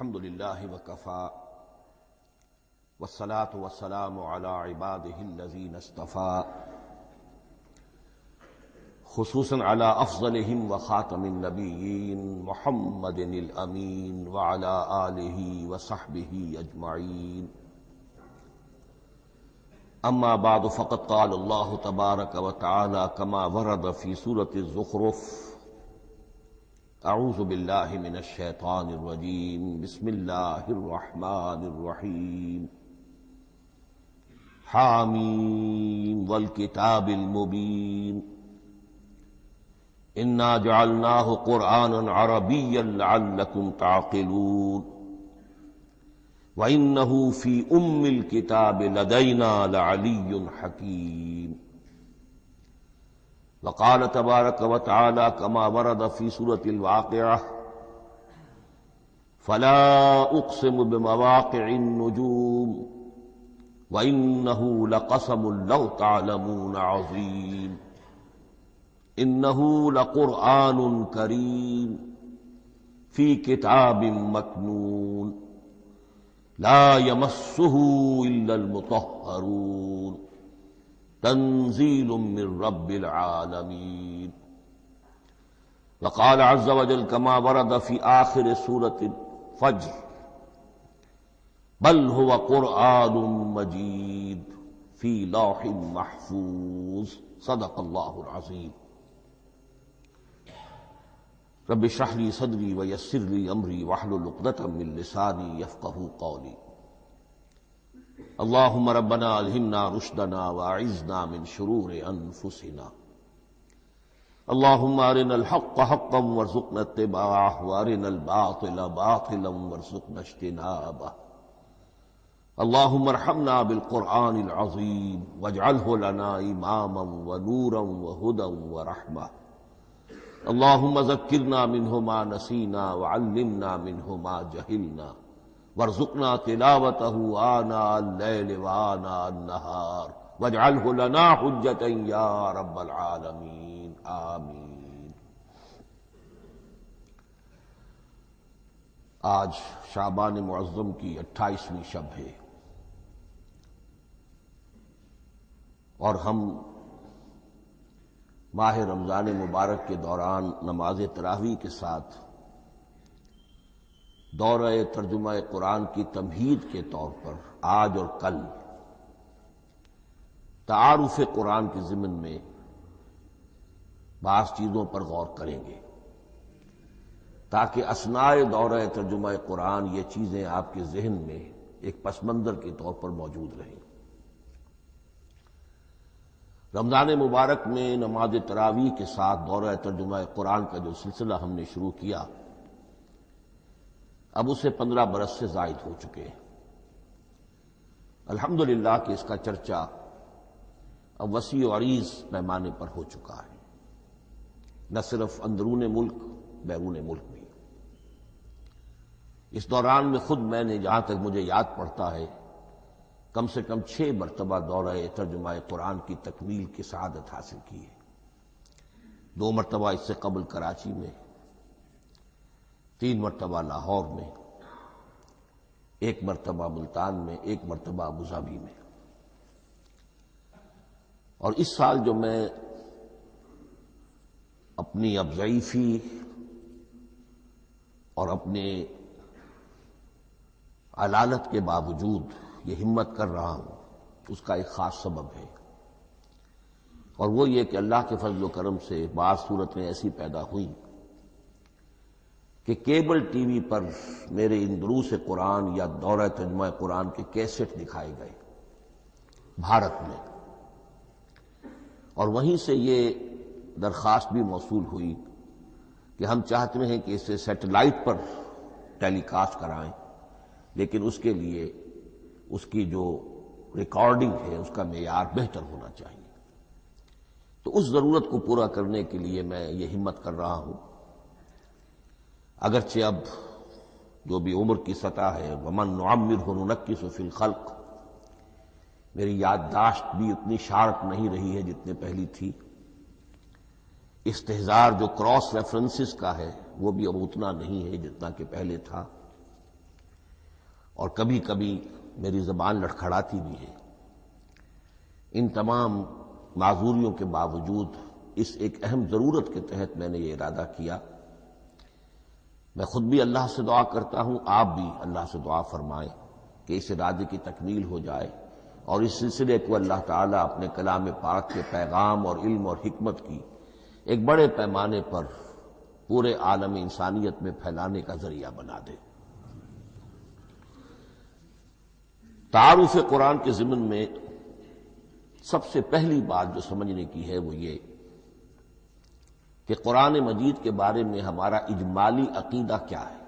الحمد للہ وکفی والصلاة والسلام علی عباده الذین اصطفی خصوصا علی افضلهم وخاتم النبیین محمد الامین وعلی آلہ وصحبہ اجمعین اما بعد فقد قال اللہ تبارک وتعالی کما ورد فی سورة الزخرف اعوذ باللہ من الشیطان الرجیم بسم اللہ الرحمن الرحیم حامیم والکتاب المبین انا جعلناہ قرآنا عربیا لعلکم تعقلون وَإِنَّهُ فِي أُمِّ الْكِتَابِ لَدَيْنَا لَعَلِيٌّ حَكِيمٌ وقال تبارک وتعالی كما ورد في سورة الواقعة فلا اقسم بمواقع النجوم وإنه لقسم لو تعلمون عظيم إنه لقرآن كريم في كتاب مكنون لا يمسه إلا المطهرون تنزيل من رب العالمين وقال عز وجل كما ورد في آخر سورة الفجر بل هو قرآن مجيد في لوح محفوظ صدق الله العظيم رب اشرح لي صدري ويسر لي امري واحلل عقدة من لساني يفقهوا قولي اللهم ربنا الهمنا رشدنا واعذنا من شرور انفسنا اللهم ارنا الحق حقا وارزقنا اتباعه وارنا الباطل باطلا وارزقنا اجتنابه اللهم ارحمنا بالقرآن العظيم واجعله لنا اماما ونورا وهدى ورحمة اللهم ذكرنا منه ما نسينا وعلمنا منه ما جهلنا وارزقنا تلاوته آناء الليل وآناء النهار واجعله لنا حجة يا رب العالمين آمین۔ آج شعبان معظم کی 28ویں شب ہے اور ہم ماہ رمضان مبارک کے دوران نماز تراویح کے ساتھ دورہ ترجمہ قرآن کی تمہید کے طور پر آج اور کل تعارف قرآن کے ضمن میں بعض چیزوں پر غور کریں گے تاکہ اثناء دورہ ترجمہ قرآن یہ چیزیں آپ کے ذہن میں ایک پس منظر کے طور پر موجود رہیں۔ رمضان مبارک میں نماز تراویح کے ساتھ دورہ ترجمہ قرآن کا جو سلسلہ ہم نے شروع کیا اب اسے 15 برس سے زائد ہو چکے ہیں۔ الحمدللہ کہ اس کا چرچا اب وسیع و عریض پیمانے پر ہو چکا ہے، نہ صرف اندرون ملک بیرون ملک بھی۔ اس دوران میں خود میں نے جہاں تک مجھے یاد پڑتا ہے کم سے کم 6 مرتبہ دورہ ترجمہ قرآن کی تکمیل کی سعادت حاصل کی ہے۔ 2 مرتبہ اس سے قبل کراچی میں، 3 مرتبہ لاہور میں، 1 مرتبہ ملتان میں، 1 مرتبہ ابوظہبی میں۔ اور اس سال جو میں اپنی اب ضعیفی اور اپنے علالت کے باوجود یہ ہمت کر رہا ہوں اس کا ایک خاص سبب ہے، اور وہ یہ کہ اللہ کے فضل و کرم سے بعض صورتیں ایسی پیدا ہوئیں کہ کیبل ٹی وی پر میرے ان دروس قرآن یا دورہ ترجمہ قرآن کے کیسٹ دکھائے گئے بھارت میں، اور وہیں سے یہ درخواست بھی موصول ہوئی کہ ہم چاہتے ہیں کہ اسے سیٹلائٹ پر ٹیلی کاسٹ کرائیں، لیکن اس کے لیے اس کی جو ریکارڈنگ ہے اس کا معیار بہتر ہونا چاہیے۔ تو اس ضرورت کو پورا کرنے کے لیے میں یہ ہمت کر رہا ہوں، اگرچہ اب جو بھی عمر کی سطح ہے ومن نعمرہ ننکسہ فی الخلق، میری یادداشت بھی اتنی شارپ نہیں رہی ہے جتنے پہلی تھی، استحضار جو کراس ریفرنسز کا ہے وہ بھی اب اتنا نہیں ہے جتنا کہ پہلے تھا، اور کبھی کبھی میری زبان لڑکھڑاتی بھی ہے۔ ان تمام معذوریوں کے باوجود اس ایک اہم ضرورت کے تحت میں نے یہ ارادہ کیا۔ میں خود بھی اللہ سے دعا کرتا ہوں، آپ بھی اللہ سے دعا فرمائیں کہ اس ارادے کی تکمیل ہو جائے اور اس سلسلے کو اللہ تعالیٰ اپنے کلام پاک کے پیغام اور علم اور حکمت کی ایک بڑے پیمانے پر پورے عالم انسانیت میں پھیلانے کا ذریعہ بنا دے۔ تعارف قرآن کے ضمن میں سب سے پہلی بات جو سمجھنے کی ہے وہ یہ کہ قرآن مجید کے بارے میں ہمارا اجمالی عقیدہ کیا ہے۔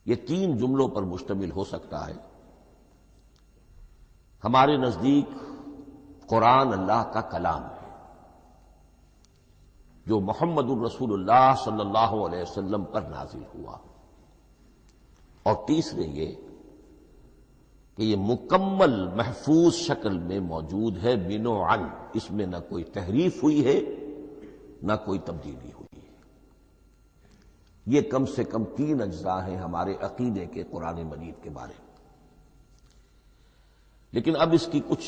یہ 3 جملوں پر مشتمل ہو سکتا ہے۔ ہمارے نزدیک قرآن اللہ کا کلام ہے جو محمد الرسول اللہ صلی اللہ علیہ وسلم پر نازل ہوا، اور تیسرے یہ کہ یہ مکمل محفوظ شکل میں موجود ہے بن و عن، اس میں نہ کوئی تحریف ہوئی ہے نہ کوئی تبدیلی ہوئی ہے۔ یہ کم سے کم 3 اجزاء ہیں ہمارے عقیدے کے قرآن مجید کے بارے میں۔ لیکن اب اس کی کچھ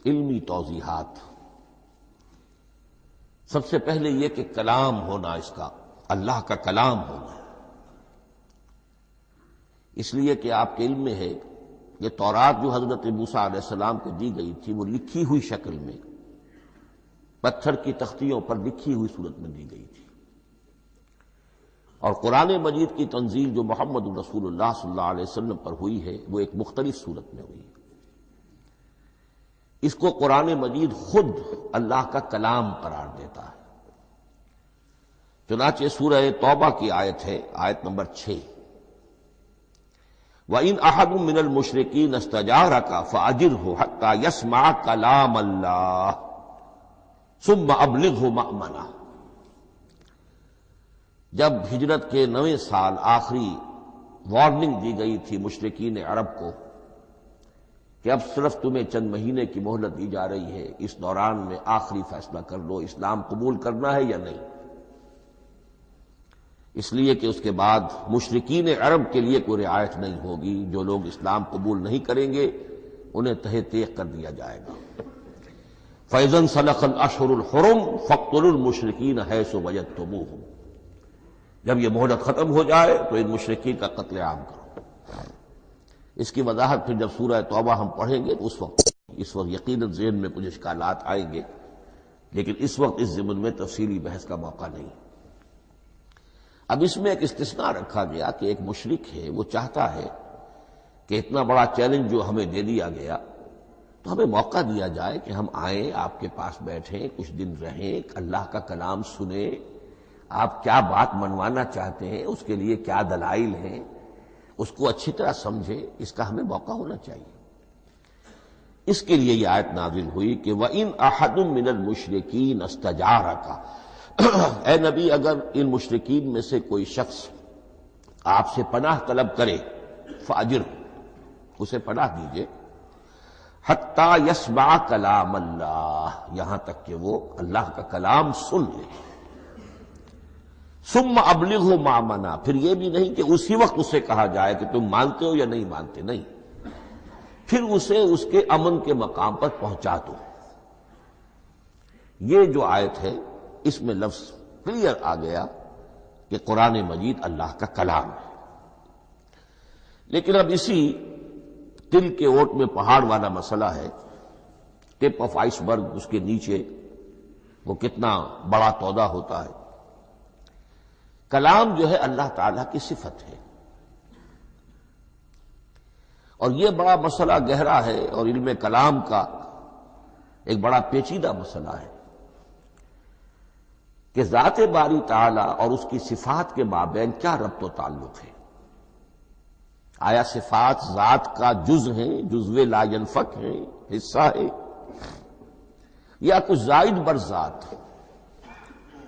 علمی توضیحات۔ سب سے پہلے یہ کہ کلام ہونا، اس کا اللہ کا کلام ہونا، اس لیے کہ آپ کے علم میں ہے یہ تورات جو حضرت موسیٰ علیہ السلام کو دی گئی تھی وہ لکھی ہوئی شکل میں پتھر کی تختیوں پر لکھی ہوئی صورت میں دی گئی تھی، اور قرآن مجید کی تنزیل جو محمد رسول اللہ صلی اللہ علیہ وسلم پر ہوئی ہے وہ ایک مختلف صورت میں ہوئی ہے۔ اس کو قرآن مجید خود اللہ کا کلام قرار دیتا ہے۔ چنانچہ سورہ توبہ کی آیت ہے، آیت نمبر 6، وَإِنْ أَحَدٌ مِّنَ الْمُشْرِكِينَ اسْتَجَارَكَ فَأَجِرْهُ حَتَّى يَسْمَعَ كَلَامَ اللَّهِ ثُمَّ أَبْلِغْهُ مَأْمَنَهُ۔ جب ہجرت کے 9ویں سال آخری وارننگ دی گئی تھی مشرکین عرب کو کہ اب صرف تمہیں چند مہینے کی مہلت دی جا رہی ہے، اس دوران میں آخری فیصلہ کر لو اسلام قبول کرنا ہے یا نہیں، اس لیے کہ اس کے بعد مشرکین عرب کے لیے کوئی رعایت نہیں ہوگی، جو لوگ اسلام قبول نہیں کریں گے انہیں تہہ تیغ کر دیا جائے گا۔ فَإِذَا انْسَلَخَ الْأَشْهُرُ الْحُرُمُ فَاقْتُلُوا الْمُشْرِكِينَ حَيْثُ وَجَدتُّمُوهُمْ۔ جب یہ مہلت ختم ہو جائے تو ان مشرکین کا قتل عام کرو۔ اس کی وضاحت پھر جب سورہ توبہ ہم پڑھیں گے تو اس وقت یقیناً ذہن میں کچھ اشکالات آئیں گے، لیکن اس وقت اس ضمن میں تفصیلی بحث کا موقع نہیں۔ اب اس میں ایک استثناء رکھا گیا کہ ایک مشرک ہے، وہ چاہتا ہے کہ اتنا بڑا چیلنج جو ہمیں دے دیا گیا تو ہمیں موقع دیا جائے کہ ہم آئیں، آپ کے پاس بیٹھیں، کچھ دن رہیں، اللہ کا کلام سنیں، آپ کیا بات منوانا چاہتے ہیں، اس کے لیے کیا دلائل ہیں، اس کو اچھی طرح سمجھیں، اس کا ہمیں موقع ہونا چاہیے۔ اس کے لیے یہ آیت نازل ہوئی کہ وَإِنْ أَحَدٌ مِّنَ الْمُشْرِكِينَ اسْتَجَارَكَ، اے نبی اگر ان مشرکین میں سے کوئی شخص آپ سے پناہ طلب کرے فَأَجِرْهُ، اسے پناہ دیجئے، حَتَّى يَسْمَعَ كَلَامَ اللَّهِ، یہاں تک کہ وہ اللہ کا کلام سن لے۔ ثُمَّ أَبْلِغْهُ مَأْمَنًا، پھر یہ بھی نہیں کہ اسی وقت اسے کہا جائے کہ تم مانتے ہو یا نہیں مانتے، نہیں، پھر اسے اس کے امن کے مقام پر پہنچا دو۔ یہ جو آیت ہے اس میں لفظ کلیئر آ گیا کہ قرآن مجید اللہ کا کلام ہے۔ لیکن اب اسی تل کے اوٹ میں پہاڑ والا مسئلہ ہے، ٹپ آف آئس برگ، اس کے نیچے وہ کتنا بڑا تودہ ہوتا ہے۔ کلام جو ہے اللہ تعالیٰ کی صفت ہے، اور یہ بڑا مسئلہ گہرا ہے اور علم کلام کا ایک بڑا پیچیدہ مسئلہ ہے کہ ذات باری تعالیٰ اور اس کی صفات کے مابین کیا ربط و تعلق ہے۔ آیا صفات ذات کا جز ہیں، جزو لا ینفک ہیں، حصہ ہے، یا کچھ زائد بر ذات،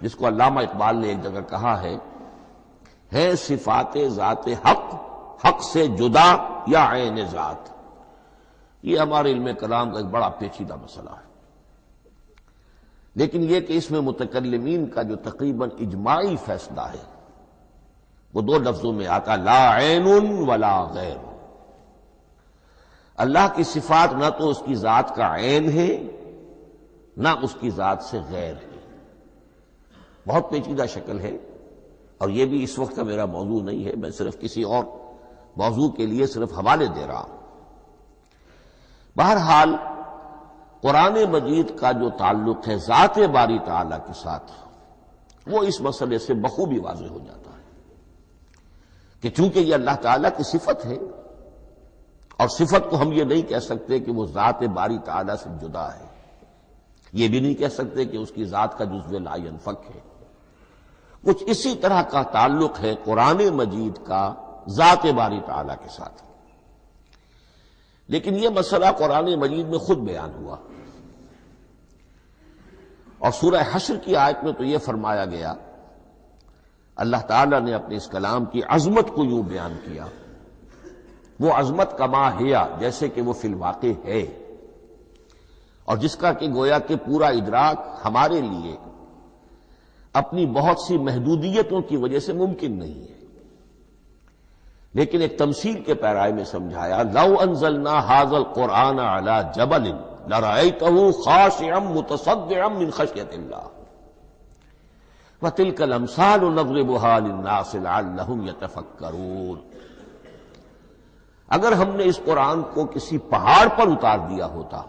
جس کو علامہ اقبال نے ایک جگہ کہا ہے صفات ذات حق، حق سے جدا یا عین ذات۔ یہ ہمارے علم کلام کا ایک بڑا پیچیدہ مسئلہ ہے، لیکن یہ کہ اس میں متکلمین کا جو تقریباً اجماعی فیصلہ ہے وہ دو لفظوں میں آتا لا عین ولا غیر. اللہ کی صفات نہ تو اس کی ذات کا عین ہے نہ اس کی ذات سے غیر ہے. بہت پیچیدہ شکل ہے، اور یہ بھی اس وقت کا میرا موضوع نہیں ہے، میں صرف کسی اور موضوع کے لیے صرف حوالے دے رہا ہوں. بہرحال قرآن مجید کا جو تعلق ہے ذات باری تعالی کے ساتھ، وہ اس مسئلے سے بخوبی واضح ہو جاتا ہے کہ چونکہ یہ اللہ تعالیٰ کی صفت ہے، اور صفت کو ہم یہ نہیں کہہ سکتے کہ وہ ذات باری تعالیٰ سے جدا ہے، یہ بھی نہیں کہہ سکتے کہ اس کی ذات کا جزو لا ینفک ہے. کچھ اسی طرح کا تعلق ہے قرآن مجید کا ذات باری تعالیٰ کے ساتھ. لیکن یہ مسئلہ قرآن مجید میں خود بیان ہوا، اور سورہ حشر کی آیت میں تو یہ فرمایا گیا، اللہ تعالیٰ نے اپنے اس کلام کی عظمت کو یوں بیان کیا، وہ عظمت کما ہیا، جیسے کہ وہ فی الواقع ہے، اور جس کا کہ گویا کہ پورا ادراک ہمارے لیے اپنی بہت سی محدودیتوں کی وجہ سے ممکن نہیں ہے. لیکن ایک تمثیل کے پیرائے میں سمجھایا، لو انزلنا ھذا القرآن علی جبل لرأیتہ خاشعا متصدعا من خشیۃ اللہ وتلک الامثال نضربها للناس لعلهم یتفکرون. اگر ہم نے اس قرآن کو کسی پہاڑ پر اتار دیا ہوتا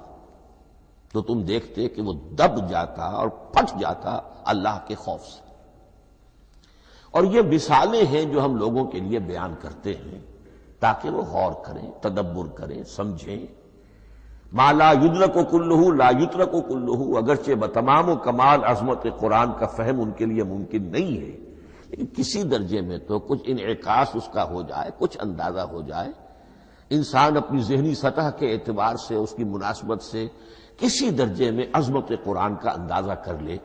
تو تم دیکھتے کہ وہ دب جاتا اور پھٹ جاتا اللہ کے خوف سے. اور یہ مثالیں ہیں جو ہم لوگوں کے لیے بیان کرتے ہیں تاکہ وہ غور کریں، تدبر کریں، سمجھیں. ما لا یدرک کلہ لا یترک کلہ، اگرچہ بتمام و کمال عظمت قرآن کا فہم ان کے لیے ممکن نہیں ہے، لیکن کسی درجے میں تو کچھ انعکاس اس کا ہو جائے، کچھ اندازہ ہو جائے، انسان اپنی ذہنی سطح کے اعتبار سے اس کی مناسبت سے کسی درجے میں عظمت قرآن کا اندازہ کر لے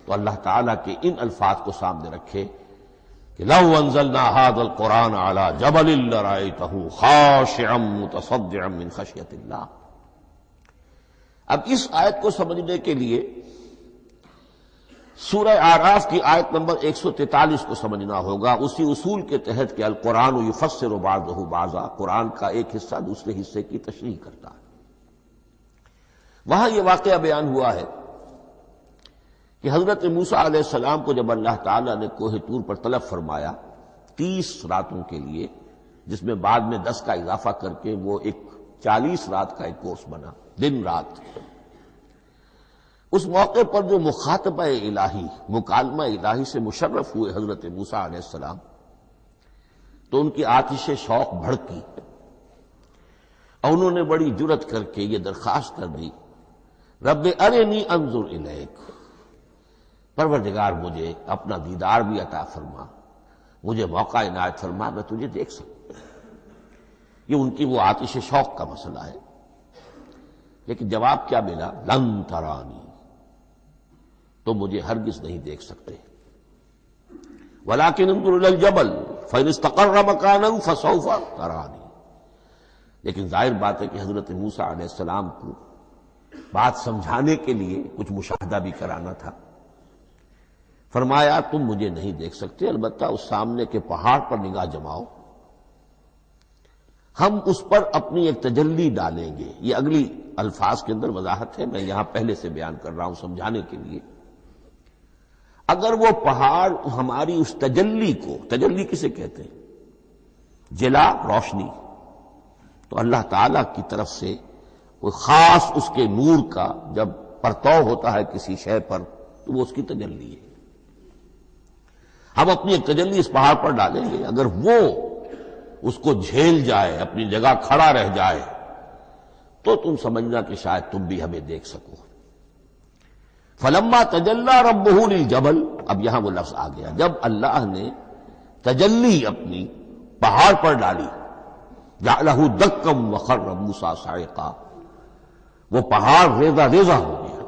تو اللہ تعالیٰ کے ان الفاظ کو سامنے رکھے کہ لو انزلنا ھذا القرآن علی جبل لرأیتہ خاشعا متصدعا من خشیۃ اللہ. اب اس آیت کو سمجھنے کے لیے سورہ اعراف کی آیت نمبر 143 کو سمجھنا ہوگا، اسی اصول کے تحت کہ القرآن یفسر بعضہ بعضا، قرآن کا ایک حصہ دوسرے حصے کی تشریح کرتا ہے. وہاں یہ واقعہ بیان ہوا ہے کہ حضرت موسیٰ علیہ السلام کو جب اللہ تعالیٰ نے کوہ طور پر طلب فرمایا 30 راتوں کے لیے، جس میں بعد میں 10 کا اضافہ کر کے وہ ایک 40 رات کا ایک کورس بنا، دن رات. اس موقع پر جو مخاطبہ الہی، مکالمہ الہی سے مشرف ہوئے حضرت موسیٰ علیہ السلام، تو ان کی آتش شوق بھڑکی اور انہوں نے بڑی جرأت کر کے یہ درخواست کر دی، رب ارنی انظر الیک، پروردگار مجھے اپنا دیدار بھی عطا فرما، مجھے موقع عنایت فرما، میں تجھے دیکھ سکوں. یہ ان کی وہ آتش شوق کا مسئلہ ہے. لیکن جواب کیا ملا؟ لن ترانی، تو مجھے ہرگز نہیں دیکھ سکتے. ولکن انظر الی الجبل فإن استقر مکانہ فسوف ترانی. لیکن ظاہر بات ہے کہ حضرت موسیٰ علیہ السلام کو بات سمجھانے کے لیے کچھ مشاہدہ بھی کرانا تھا. فرمایا تم مجھے نہیں دیکھ سکتے، البتہ اس سامنے کے پہاڑ پر نگاہ جماؤ، ہم اس پر اپنی ایک تجلی ڈالیں گے. یہ اگلی الفاظ کے اندر وضاحت ہے، میں یہاں پہلے سے بیان کر رہا ہوں سمجھانے کے لیے. اگر وہ پہاڑ ہماری اس تجلی کو، تجلی کسے کہتے ہیں؟ جلا، روشنی. تو اللہ تعالی کی طرف سے کوئی خاص اس کے نور کا جب پرتو ہوتا ہے کسی شے پر تو وہ اس کی تجلی ہے. ہم اپنی ایک تجلی اس پہاڑ پر ڈالیں گے، اگر وہ اس کو جھیل جائے، اپنی جگہ کھڑا رہ جائے، تو تم سمجھنا کہ شاید تم بھی ہمیں دیکھ سکو. فلما تجلی ربہ للجبل، اب یہاں وہ لفظ آ گیا، جب اللہ نے تجلی اپنی پہاڑ پر ڈالی، جعلہ دکا وخر موسیٰ صعقا، وہ پہاڑ ریزہ ریزہ ہو گیا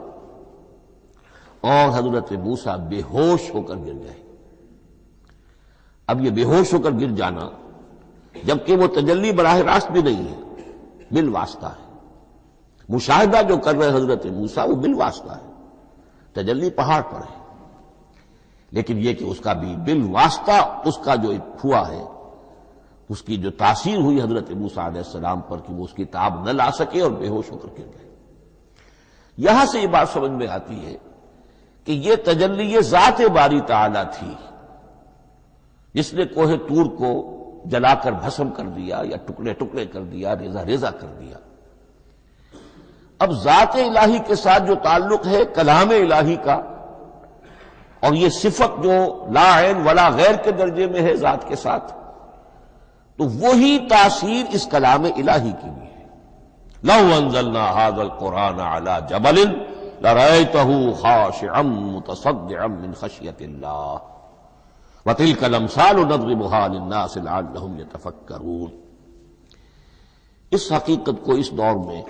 اور حضرت موسیٰ بے ہوش ہو کر گر گئے. اب یہ بے ہوش ہو کر گر جانا، جبکہ وہ تجلی براہ راست بھی نہیں ہے، بالواسطہ ہے. مشاہدہ جو کر رہے حضرت موسیٰ وہ بالواسطہ ہے، تجلی پہاڑ پر ہے. لیکن یہ کہ اس کا بھی بالواسطہ اس کا جو ہوا ہے، اس کی جو تاثیر ہوئی حضرت موسیٰ علیہ السلام پر کہ وہ اس کی تاب نہ لا سکے اور بے ہوش ہو کر گر گئے۔ یہاں سے یہ بات سمجھ میں آتی ہے کہ یہ تجلی ذات باری تعالی تھی جس نے کوہ طور کو جلا کر بھسم کر دیا یا ٹکڑے ٹکڑے کر دیا، ریزہ ریزہ کر دیا۔ اب ذات الہی کے ساتھ جو تعلق ہے کلام الہی کا، اور یہ صفت جو لا عین ولا غیر کے درجے میں ہے ذات کے ساتھ، تو وہی تاثیر اس کلام الہی کی بھی ہے۔ لو انزلنا هذا القرآن على جبل لرأيته خاشعا متصدعا من خشية الله وتلك الامثال نضربها للناس لعلهم يتفكرون۔ اس حقیقت کو اس دور میں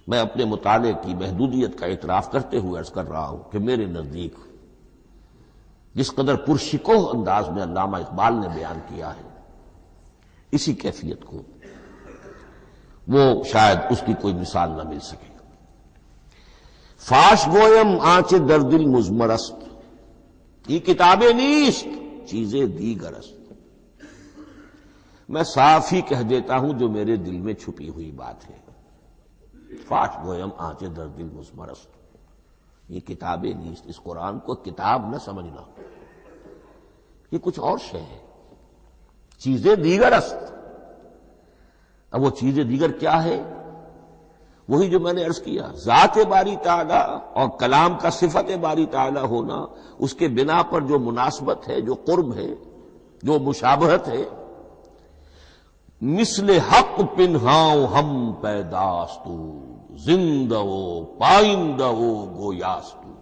میں اپنے مطالعے کی محدودیت کا اعتراف کرتے ہوئے عرض کر رہا ہوں کہ میرے نزدیک جس قدر پرشکوہ انداز میں علامہ اقبال نے بیان کیا ہے اسی کیفیت کو وہ شاید اس کی کوئی مثال نہ مل سکے۔ فاش گویم آنچ در دل مزمرست، یہ کتابیں نیست چیزیں دیگر است۔ میں صاف ہی کہہ دیتا ہوں جو میرے دل میں چھپی ہوئی بات ہے۔ فاش گویم آنچ در دل مزمرست، یہ کتابیں نیست، اس قرآن کو کتاب نہ سمجھنا، یہ کچھ اور شے ہے، چیزیں دیگر است۔ اب وہ چیزیں دیگر کیا ہے؟ وہی جو میں نے عرض کیا، ذات باری تعالی اور کلام کا صفت باری تعالی ہونا، اس کے بنا پر جو مناسبت ہے، جو قرب ہے، جو مشابہت ہے۔ مثل حق پنہاؤ ہم پیداستو، زندہ و پائندہ و گویاستو۔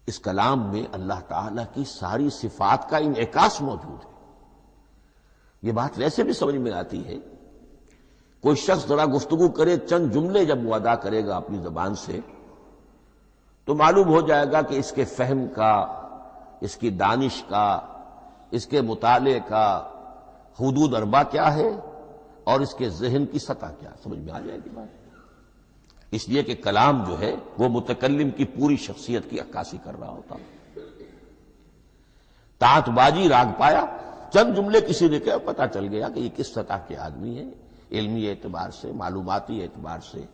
اس کلام میں اللہ تعالی کی ساری صفات کا انعکاس موجود ہے۔ یہ بات ویسے بھی سمجھ میں آتی ہے، کوئی شخص ذرا گفتگو کرے، چند جملے جب وہ ادا کرے گا اپنی زبان سے تو معلوم ہو جائے گا کہ اس کے فہم کا، اس کی دانش کا، اس کے مطالعے کا حدود اربع کیا ہے اور اس کے ذہن کی سطح کیا، سمجھ میں آ جائے گی بات۔ اس لیے کہ کلام جو ہے وہ متکلم کی پوری شخصیت کی عکاسی کر رہا ہوتا۔ تانت بازی راگ پایا، چند جملے کسی نے کہا، پتہ چل گیا کہ یہ کس سطح کے آدمی ہیں، علمی اعتبار سے، معلوماتی اعتبار سے،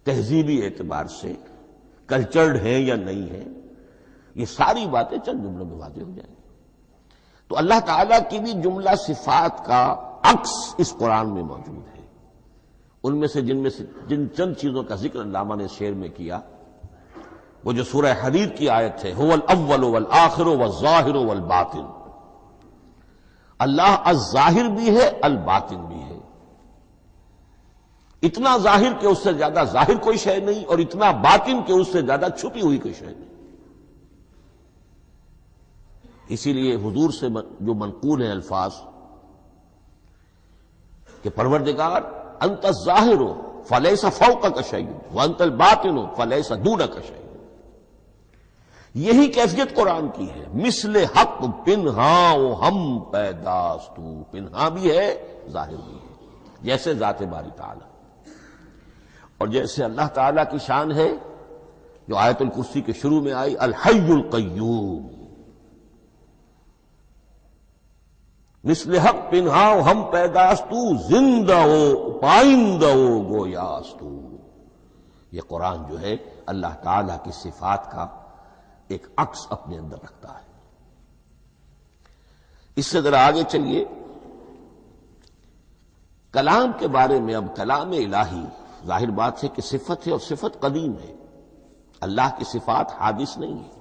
تہذیبی اعتبار سے، کلچرڈ ہیں یا نہیں ہیں۔ یہ ساری باتیں چند جملوں میں واضح ہو جائیں گی۔ تو اللہ تعالیٰ کی بھی جملہ صفات کا عکس اس قرآن میں موجود ہے۔ ان میں سے جن چند چیزوں کا ذکر علامہ نے شعر میں کیا، وہ جو سورہ حدید کی آیت ہے، هو الاول والآخر والظاہر والباطن، اللہ الظاہر بھی ہے الباطن بھی ہے، اتنا ظاہر کہ اس سے زیادہ ظاہر کوئی شے نہیں اور اتنا باطن کہ اس سے زیادہ چھپی ہوئی کوئی شے نہیں۔ اسی لیے حضور سے جو منقول ہیں الفاظ کہ پروردگار انت الظاہر فلیس فوقک شیء وانت الباطن فلیس دونک شیء، یہی کیفیت قرآن کی ہے۔ مثل حق پنہاں ہم پیداستو، پنہاں بھی ہے ظاہر بھی ہے، جیسے ذات باری تعالی اور جیسے اللہ تعالی کی شان ہے جو آیت الکرسی کے شروع میں آئی، الحی القیوم۔ مثل حق پنہاؤ ہم پیداستو، زندہ ہو پائندہ ہو گویاستو۔ یہ قرآن جو ہے اللہ تعالی کی صفات کا ایک عکس اپنے اندر رکھتا ہے۔ اس سے ذرا آگے چلیے، کلام کے بارے میں۔ اب کلام الہی ظاہر بات ہے کہ صفت ہے اور صفت قدیم ہے، اللہ کی صفات حادث نہیں ہے،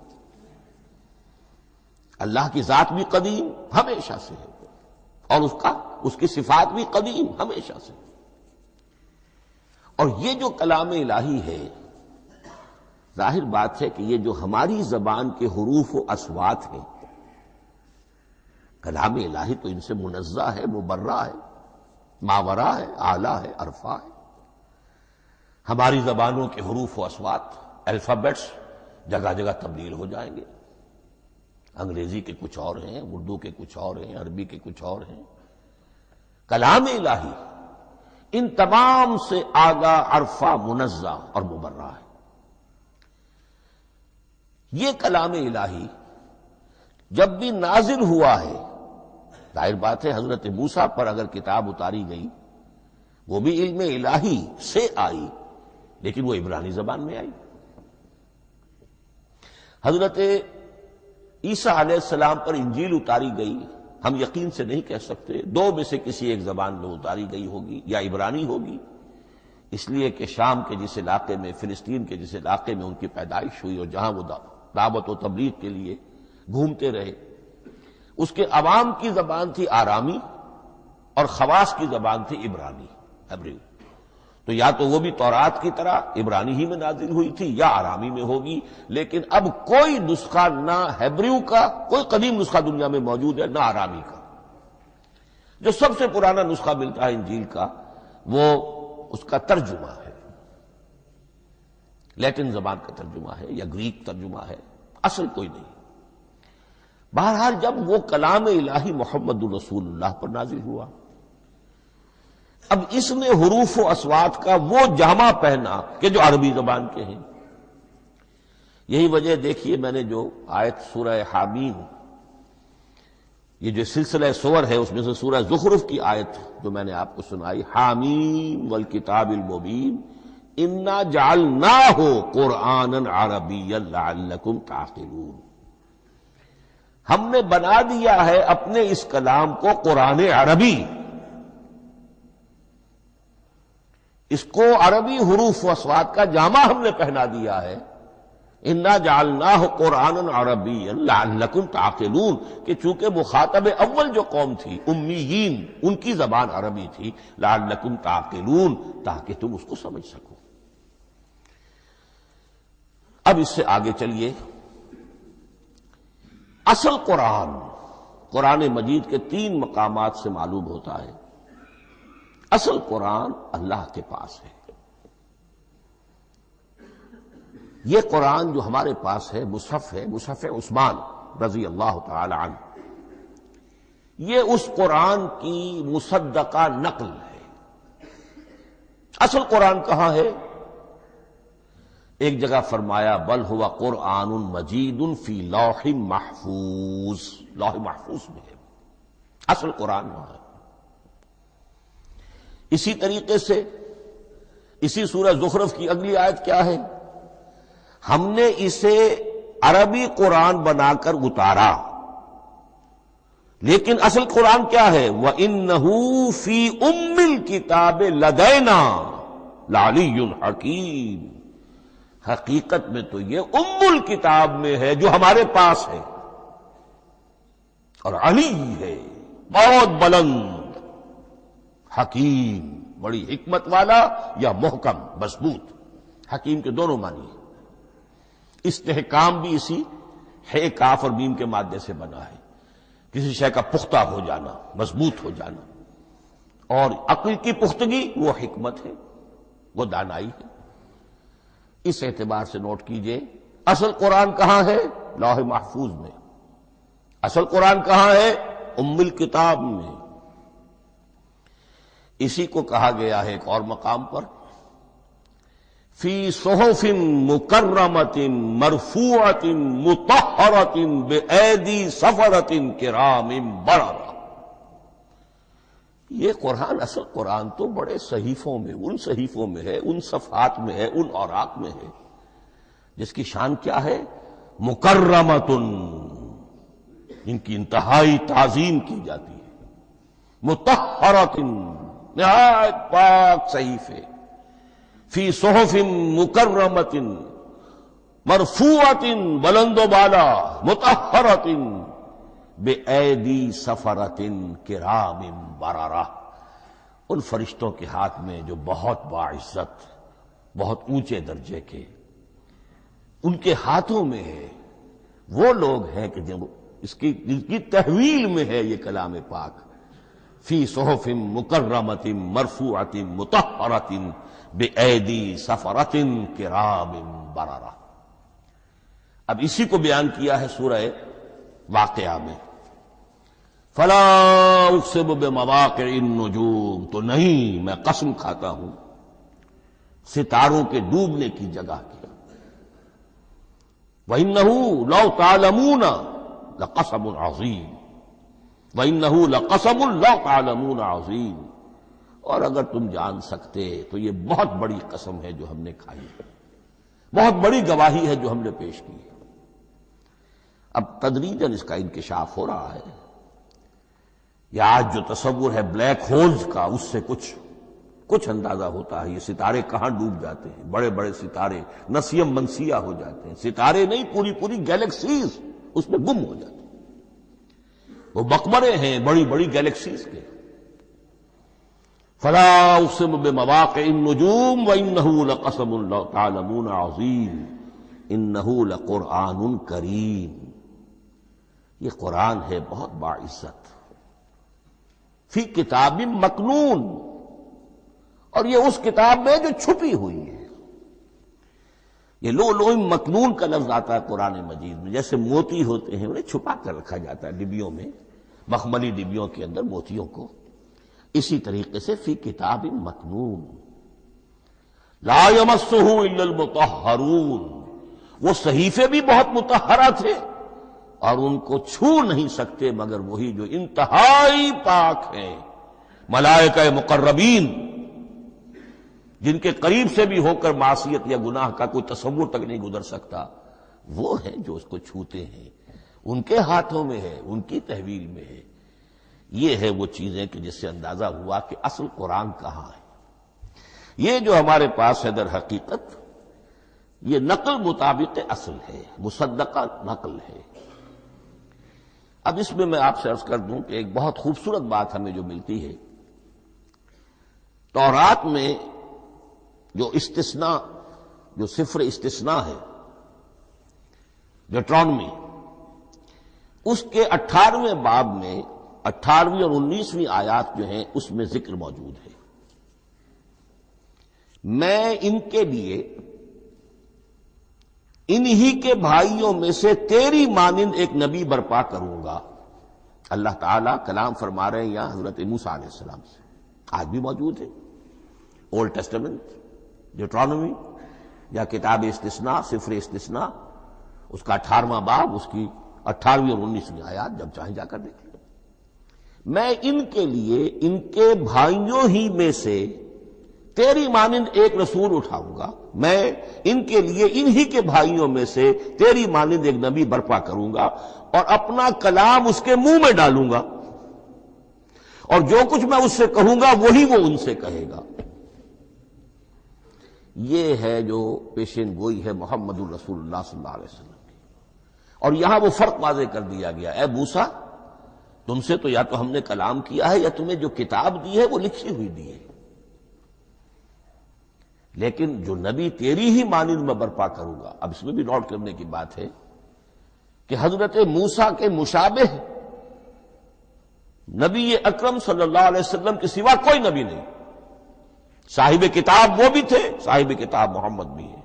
اللہ کی ذات بھی قدیم ہمیشہ سے ہے اور اس کی صفات بھی قدیم ہمیشہ سے۔ اور یہ جو کلام الہی ہے، ظاہر بات ہے کہ یہ جو ہماری زبان کے حروف و اصوات ہیں، کلام الہی تو ان سے منزہ ہے، مبرہ ہے، ماورا ہے، اعلیٰ ہے، عرفہ ہے۔ ہماری زبانوں کے حروف و اصوات، الفابیٹس جگہ جگہ تبدیل ہو جائیں گے، انگریزی کے کچھ اور ہیں، اردو کے کچھ اور ہیں، عربی کے کچھ اور ہیں۔ کلام الہی ان تمام سے آگاہ، عرفہ، منزہ اور مبرہ ہے۔ یہ کلام الہی جب بھی نازل ہوا ہے، ظاہر بات ہے حضرت موسیٰ پر اگر کتاب اتاری گئی وہ بھی علم الہی سے آئی، لیکن وہ عبرانی زبان میں آئی۔ حضرت عیسیٰ علیہ السلام پر انجیل اتاری گئی، ہم یقین سے نہیں کہہ سکتے، دو میں سے کسی ایک زبان میں اتاری گئی ہوگی، یا عبرانی ہوگی، اس لیے کہ شام کے جس علاقے میں، فلسطین کے جس علاقے میں ان کی پیدائش ہوئی اور جہاں وہ دعوت و تبلیغ کے لیے گھومتے رہے، اس کے عوام کی زبان تھی آرامی اور خواص کی زبان تھی عبرانی، ہیبریو۔ تو یا تو وہ بھی تورات کی طرح عبرانی ہی میں نازل ہوئی تھی یا آرامی میں ہوگی، لیکن اب کوئی نسخہ نہ ہیبریو کا، کوئی قدیم نسخہ دنیا میں موجود ہے، نہ آرامی کا۔ جو سب سے پرانا نسخہ ملتا ہے انجیل کا وہ اس کا ترجمہ ہے، لیٹن زبان کا ترجمہ ہے یا گریک ترجمہ ہے، اصل کوئی نہیں۔ بہرحال جب وہ کلام الہی محمد الرسول اللہ پر نازل ہوا، اب اس نے حروف و اصوات کا وہ جامہ پہنا کہ جو عربی زبان کے ہیں۔ یہی وجہ دیکھیے، میں نے جو آیت سورہ حامیم، یہ جو سلسلہ سور ہے اس میں سے سورہ زخرف کی آیت جو میں نے آپ کو سنائی، حامیم والکتاب المبین انا جعلناہ قرآنا عربیا لعلکم تعقلون، ہم نے بنا دیا ہے اپنے اس کلام کو قرآن عربی، اس کو عربی حروف و اصوات کا جامہ ہم نے پہنا دیا ہے، انا جعلناہ قرآنا عربیا لعلکم تعقلون، کہ چونکہ مخاطب اول جو قوم تھی امیین، ان کی زبان عربی تھی، لعلکم تعقلون، تاکہ تم اس کو سمجھ سکو۔ اب اس سے آگے چلیے، اصل قرآن مجید کے 3 مقامات سے معلوم ہوتا ہے، اصل قرآن اللہ کے پاس ہے۔ یہ قرآن جو ہمارے پاس ہے مصحف عثمان رضی اللہ تعالی عنہ، یہ اس قرآن کی مصدقہ نقل ہے۔ اصل قرآن کہاں ہے؟ ایک جگہ فرمایا بل ہوا قرآن مجید فی لوح محفوظ، لوح محفوظ میں ہے، اصل قرآن وہاں ہے۔ اسی طریقے سے اسی سورہ زخرف کی اگلی آیت کیا ہے؟ ہم نے اسے عربی قرآن بنا کر اتارا، لیکن اصل قرآن کیا ہے؟ وَإِنَّهُ فِي أُمِّ الْكِتَابِ لَدَيْنَا لَعَلِيٌّ حَكِيمٌ، حقیقت میں تو یہ ام الکتاب میں ہے جو ہمارے پاس ہے، اور علی ہے، بہت بلند، حکیم، بڑی حکمت والا، یا محکم مضبوط۔ حکیم کے دونوں معنی ہیں۔ استحکام بھی اسی ہے کاف اور میم کے مادے سے بنا ہے، کسی شے کا پختہ ہو جانا، مضبوط ہو جانا، اور عقل کی پختگی وہ حکمت ہے، وہ دانائی ہے۔ اس اعتبار سے نوٹ کیجئے، اصل قرآن کہاں ہے؟ لوح محفوظ میں۔ اصل قرآن کہاں ہے؟ ام الکتاب میں۔ اسی کو کہا گیا ہے ایک اور مقام پر، فی صحف مکرمۃ مرفوعۃ مطہرۃ بأیدی سفرۃ کرام بررہ۔ یہ قرآن، اصل قرآن تو بڑے صحیفوں میں، ان صحیفوں میں ہے، ان صفحات میں ہے، ان اوراق میں ہے، جس کی شان کیا ہے؟ مکرمۃ، ان کی انتہائی تعظیم کی جاتی ہے، مطہرۃ، نہایت پاک صحیفے، فی صحف مکرمۃ مرفوعۃ، بلند و بالا، مطہرۃ بِأَيْدِي سَفَرَةٍ کِرَامٍ بَرَرَةٍ، ان فرشتوں کے ہاتھ میں جو بہت باعزت، بہت اونچے درجے کے، ان کے ہاتھوں میں ہے۔ وہ لوگ ہیں کہ جن کی تحویل میں ہے یہ کلام پاک، فی صحف مکرمۃ مرفوعۃ مطہرۃ بِأَيْدِي سَفَرَةٍ کِرَامٍ بَرَرَةٍ۔ اب اسی کو بیان کیا ہے سورہ واقعہ میں، فلا اقسم بمواقع النجوم، تو نہیں، میں قسم کھاتا ہوں ستاروں کے ڈوبنے کی جگہ کی۔ وَإِنَّهُ لَوْ تَعْلَمُونَ لَقَسَمٌ عَظِيمٌ وَإِنَّهُ لَقَسَمٌ لَوْ تَعْلَمُونَ عَظِيمٌ، اور اگر تم جان سکتے تو یہ بہت بڑی قسم ہے جو ہم نے کھائی ہے، بہت بڑی گواہی ہے جو ہم نے پیش کی ہے۔ اب تدریجاً اس کا انکشاف ہو رہا ہے۔ یہ آج جو تصور ہے بلیک ہولز کا، اس سے کچھ اندازہ ہوتا ہے یہ ستارے کہاں ڈوب جاتے ہیں، بڑے بڑے ستارے نسیم منسیہ ہو جاتے ہیں، ستارے نہیں پوری گیلیکسیز اس میں گم ہو جاتے ہیں، وہ مقبرے ہیں بڑی بڑی گیلیکسیز کے۔ فلا اقسم بمواقع النجوم وانه لقسم لو تعلمون عظیم انه لقرآن کریم، یہ قرآن ہے بہت باعزت، فی کتاب مکنون، اور یہ اس کتاب میں جو چھپی ہوئی ہے۔ یہ لؤلؤ مکنون کا لفظ آتا ہے قرآن مجید میں، جیسے موتی ہوتے ہیں انہیں چھپا کر رکھا جاتا ہے ڈبیوں میں، مخملی ڈبیوں کے اندر موتیوں کو، اسی طریقے سے فی کتاب مکنون لا یمسہ الا المطہرون، وہ صحیفے بھی بہت مطہرہ تھے اور ان کو چھو نہیں سکتے مگر وہی جو انتہائی پاک ہیں، ملائکہ مقربین، جن کے قریب سے بھی ہو کر معصیت یا گناہ کا کوئی تصور تک نہیں گزر سکتا، وہ ہیں جو اس کو چھوتے ہیں، ان کے ہاتھوں میں ہے، ان کی تحویل میں ہے۔ یہ ہے وہ چیزیں کہ جس سے اندازہ ہوا کہ اصل قرآن کہاں ہے۔ یہ جو ہمارے پاس ہے در حقیقت یہ نقل مطابق اصل ہے، مصدقہ نقل ہے۔ اب اس میں آپ سے عرض کر دوں کہ ایک بہت خوبصورت بات ہمیں جو ملتی ہے، تورات میں جو استثناء، جو صفر استثناء ہے ڈیوٹرانومی، اس کے 18ویں باب میں 18ویں اور 19ویں آیات جو ہیں اس میں ذکر موجود ہے، میں ان کے لیے انہی کے بھائیوں میں سے تیری مانند ایک نبی برپا کروں گا۔ اللہ تعالیٰ کلام فرما رہے ہیں یہاں حضرت موسیٰ علیہ السلام سے، آج بھی موجود ہے اولڈ ٹیسٹمنٹ ڈیوٹرانومی یا کتاب استثناء، صفر استثناء، اس کا 18واں باب، اس کی 18ویں اور 19ویں آیات جب چاہیں جا کر دیکھ لیں۔ میں ان کے لیے ان کے بھائیوں ہی میں سے تیری مانند ایک رسول اٹھاؤں گا، میں ان کے لیے انہی کے بھائیوں میں سے تیری مانند ایک نبی برپا کروں گا اور اپنا کلام اس کے منہ میں ڈالوں گا، اور جو کچھ میں اس سے کہوں گا وہی وہ ان سے کہے گا۔ یہ ہے جو پیشین گوئی ہے محمد الرسول اللہ صلی اللہ علیہ وسلم کی، اور یہاں وہ فرق واضح کر دیا گیا، اے موسیٰ تم سے تو یا تو ہم نے کلام کیا ہے یا تمہیں جو کتاب دی ہے وہ لکھی ہوئی دی ہے، لیکن جو نبی تیری ہی مانند میں برپا کروں گا۔ اب اس میں بھی نوٹ کرنے کی بات ہے کہ حضرت موسیٰ کے مشابہ نبی اکرم صلی اللہ علیہ وسلم کے سوا کوئی نبی نہیں۔ صاحب کتاب وہ بھی تھے، صاحب کتاب محمد بھی ہے،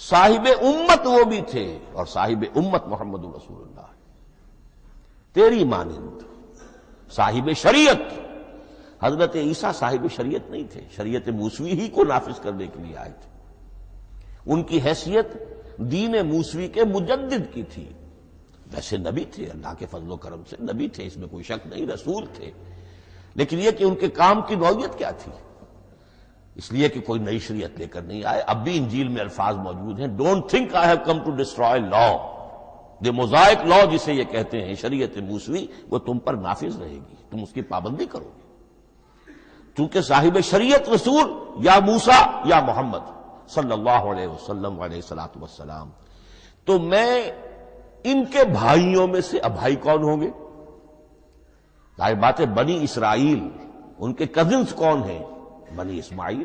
صاحب امت وہ بھی تھے، اور صاحب امت محمد رسول اللہ تیری مانند۔ صاحب شریعت، حضرت عیسیٰ صاحب شریعت نہیں تھے، شریعت موسوی ہی کو نافذ کرنے کے لیے آئے تھے، ان کی حیثیت دین موسوی کے مجدد کی تھی۔ ویسے نبی تھے، اللہ کے فضل و کرم سے نبی تھے، اس میں کوئی شک نہیں، رسول تھے، لیکن یہ کہ ان کے کام کی نوعیت کیا تھی، اس لیے کہ کوئی نئی شریعت لے کر نہیں آئے۔ اب بھی انجیل میں الفاظ موجود ہیں، don't think I have come to destroy law, the mosaic law جسے یہ کہتے ہیں، شریعت موسوی، وہ تم پر نافذ رہے گی، تم اس کی پابندی کرو گے، چونکہ صاحب شریعت رسول یا موسیٰ یا محمد صلی اللہ علیہ وسلم علیہ الصلوۃ والسلام۔ تو میں ان کے بھائیوں میں سے، اب بھائی کون ہوں گے؟ ظاہر بات ہے بنی اسرائیل، ان کے کزنز کون ہیں؟ بنی اسماعیل۔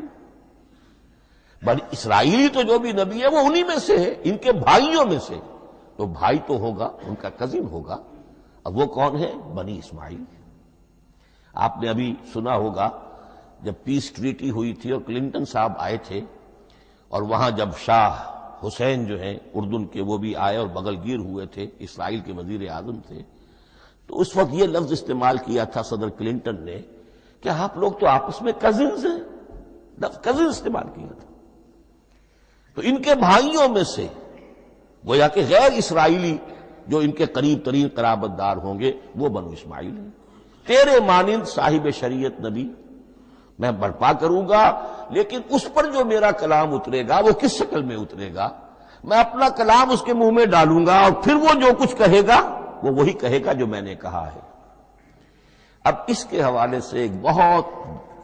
بنی اسرائیلی تو جو بھی نبی ہے وہ انہی میں سے ہے، ان کے بھائیوں میں سے، تو بھائی تو ہوگا، ان کا کزن ہوگا، اب وہ کون ہے؟ بنی اسماعیل۔ آپ نے ابھی سنا ہوگا جب پیس ٹریٹی ہوئی تھی اور کلنٹن صاحب آئے تھے، اور وہاں جب شاہ حسین جو ہیں اردن کے وہ بھی آئے اور بغل گیر ہوئے تھے، اسرائیل کے وزیر اعظم تھے، تو اس وقت یہ لفظ استعمال کیا تھا صدر کلنٹن نے کہ آپ لوگ تو آپس میں کزنز ہیں، لفظ کزن استعمال کیا تھا۔ تو ان کے بھائیوں میں سے گویا کہ غیر اسرائیلی جو ان کے قریب ترین قرابت دار ہوں گے وہ بنو اسماعیل ہیں. تیرے مانند صاحب شریعت نبی میں برپا کروں گا، لیکن اس پر جو میرا کلام اترے گا وہ کس شکل میں اترے گا؟ میں اپنا کلام اس کے منہ میں ڈالوں گا اور پھر وہ جو کچھ کہے گا وہ وہی کہے گا جو میں نے کہا ہے. اب اس کے حوالے سے ایک بہت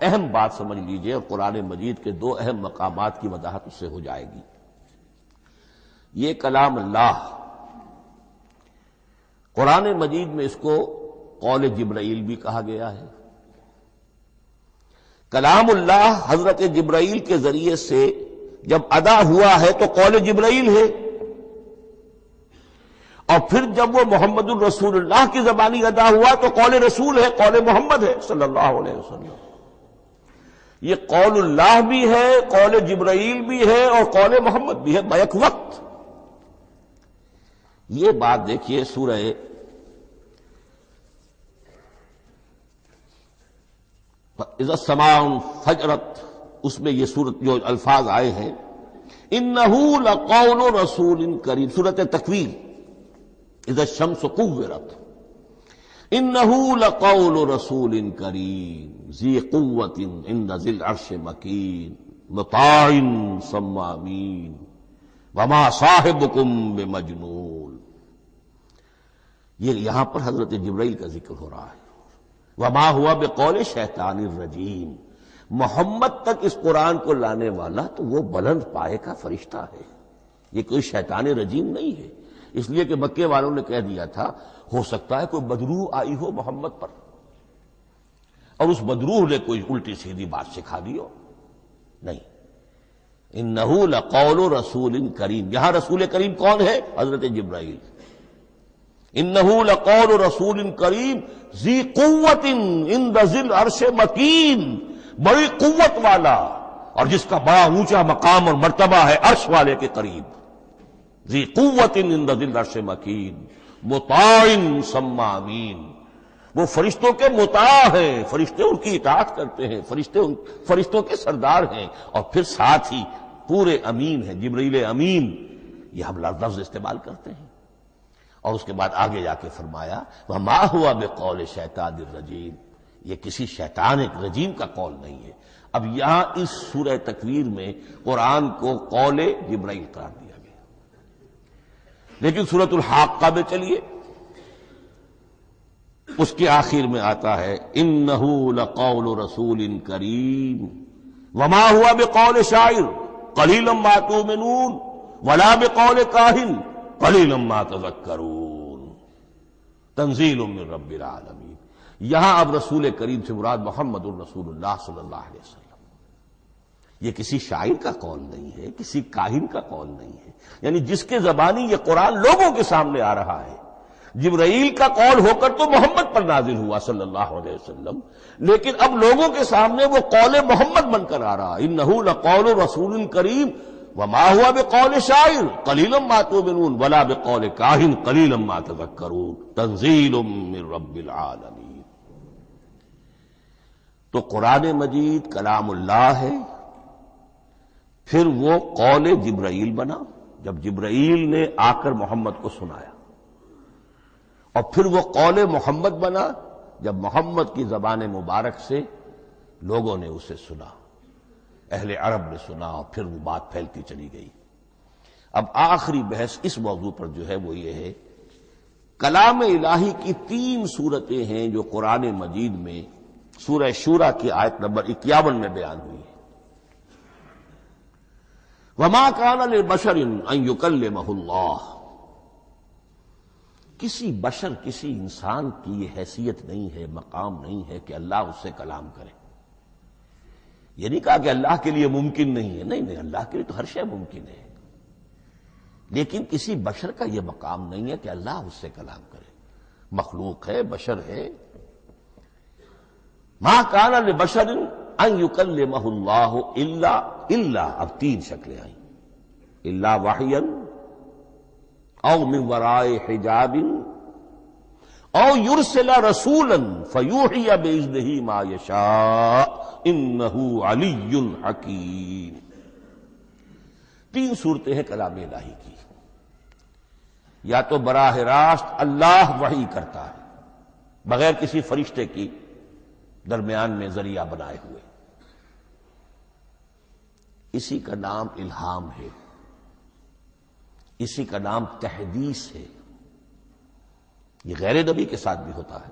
اہم بات سمجھ لیجئے، اور قرآن مجید کے دو اہم مقامات کی وضاحت اس سے ہو جائے گی. یہ کلام اللہ، قرآن مجید میں اس کو قول جبرائیل بھی کہا گیا ہے. کلام اللہ حضرت جبرائیل کے ذریعے سے جب ادا ہوا ہے تو قول جبرائیل ہے، اور پھر جب وہ محمد الرسول اللہ کی زبانی ادا ہوا تو قول رسول ہے، قول محمد ہے صلی اللہ علیہ وسلم. یہ قول اللہ بھی ہے، قول جبرائیل بھی ہے، اور قول محمد بھی ہے بیک وقت. یہ بات دیکھیے سورہ اذا السماء انفجرت، اس میں یہ سورت جو الفاظ آئے ہیں انہ لقول رسول کریم، سورت تکویر اذا الشمس کورت، انہ لقول رسول کریم ذی قوت عند ذی العرش مکین مطاع ثم امین وما صاحبکم بمجنون. یہ یہاں پر حضرت جبرائیل کا ذکر ہو رہا ہے. وما ہوا بقول شیطان الرجیم، محمد تک اس قرآن کو لانے والا تو وہ بلند پائے کا فرشتہ ہے، یہ کوئی شیطان رجیم نہیں ہے. اس لیے کہ مکے والوں نے کہہ دیا تھا ہو سکتا ہے کوئی بدروح آئی ہو محمد پر، اور اس بدروح نے کوئی الٹی سیدھی بات سکھا دی ہو. نہیں، انہ لقول رسول کریم، یہاں رسول کریم کون ہے؟ حضرت جبرائیل. انہ لقول رسول کریم ذی قوت عند ذی العرش مکین، بڑی قوت والا اور جس کا بڑا اونچا مقام اور مرتبہ ہے عرش والے کے قریب. ذی قوت عند ذی العرش مکین مطاع ثم امین، وہ فرشتوں کے مطاع ہیں، فرشتے ان کی اطاعت کرتے ہیں، فرشتوں کے سردار ہیں، اور پھر ساتھ ہی پورے امین ہیں. جبرائیل امین یہ ہم لفظ استعمال کرتے ہیں. اور اس کے بعد آگے جا کے فرمایا وما ہوا بقول شیطان الرجیم، یہ کسی شیطان رجیم کا قول نہیں ہے. اب یہاں اس سورہ تکویر میں قرآن کو قول جبرائیل قرار دیا گیا. لیکن سورۃ الحاقہ میں چلیے، اس کے آخر میں آتا ہے انہ لقول رسول کریم وما ہوا بقول شاعر قلیلا ما تؤمنون ولا بقول کاہن قلیلا ما تذکرون تنزیل من رب العالمین. یہاں اب رسول کریم سے مراد محمد الرسول اللہ صلی اللہ علیہ وسلم. یہ کسی شاعر کا قول نہیں ہے، کسی کاہن کا قول نہیں ہے، یعنی جس کے زبانی یہ قرآن لوگوں کے سامنے آ رہا ہے. جبرائیل کا قول ہو کر تو محمد پر نازل ہوا صلی اللہ علیہ وسلم، لیکن اب لوگوں کے سامنے وہ قول محمد بن کر آ رہا. انہ لقول رسول کریم وما ہوا بقول شاعر قلیلا ما تؤمنون ولا بقول کاہن قلیلا ما تذکرون تنزیل من رب العالمین. تو قرآن مجید کلام اللہ ہے، پھر وہ قول جبرائیل بنا جب جبرائیل نے آ کر محمد کو سنایا، اور پھر وہ قول محمد بنا جب محمد کی زبان مبارک سے لوگوں نے اسے سنا، اہل عرب نے سنا، اور پھر وہ بات پھیلتی چلی گئی. اب آخری بحث اس موضوع پر جو ہے وہ یہ ہے، کلام الہی کی 3 صورتیں ہیں جو قرآن مجید میں سورہ شورى کی آیت نمبر 51 میں بیان ہوئی ہے. وما كان لبشر ان يكلمه اللہ، کسی بشر، کسی انسان کی یہ حیثیت نہیں ہے، مقام نہیں ہے کہ اللہ اس سے کلام کرے. یہ نہیں کہا کہ اللہ کے لیے ممکن نہیں ہے، نہیں، اللہ کے لیے تو ہر شے ممکن ہے، لیکن کسی بشر کا یہ مقام نہیں ہے کہ اللہ اس سے کلام کرے. مخلوق ہے، بشر ہے. ما کان لبشر ان یکلمہ اللہ الا اب 3 شکلیں آئیں، الا وحیا او من وراء حجاب او یرسل رسولا فیوحی باذنہ ما یشاء انہ علی حکیم. 3 صورتیں ہیں کلام الہی کی. یا تو براہ راست اللہ وحی کرتا ہے بغیر کسی فرشتے کی درمیان میں ذریعہ بنائے ہوئے، اسی کا نام الہام ہے، اسی کا نام تحدیث ہے۔ یہ غیر نبی کے ساتھ بھی ہوتا ہے۔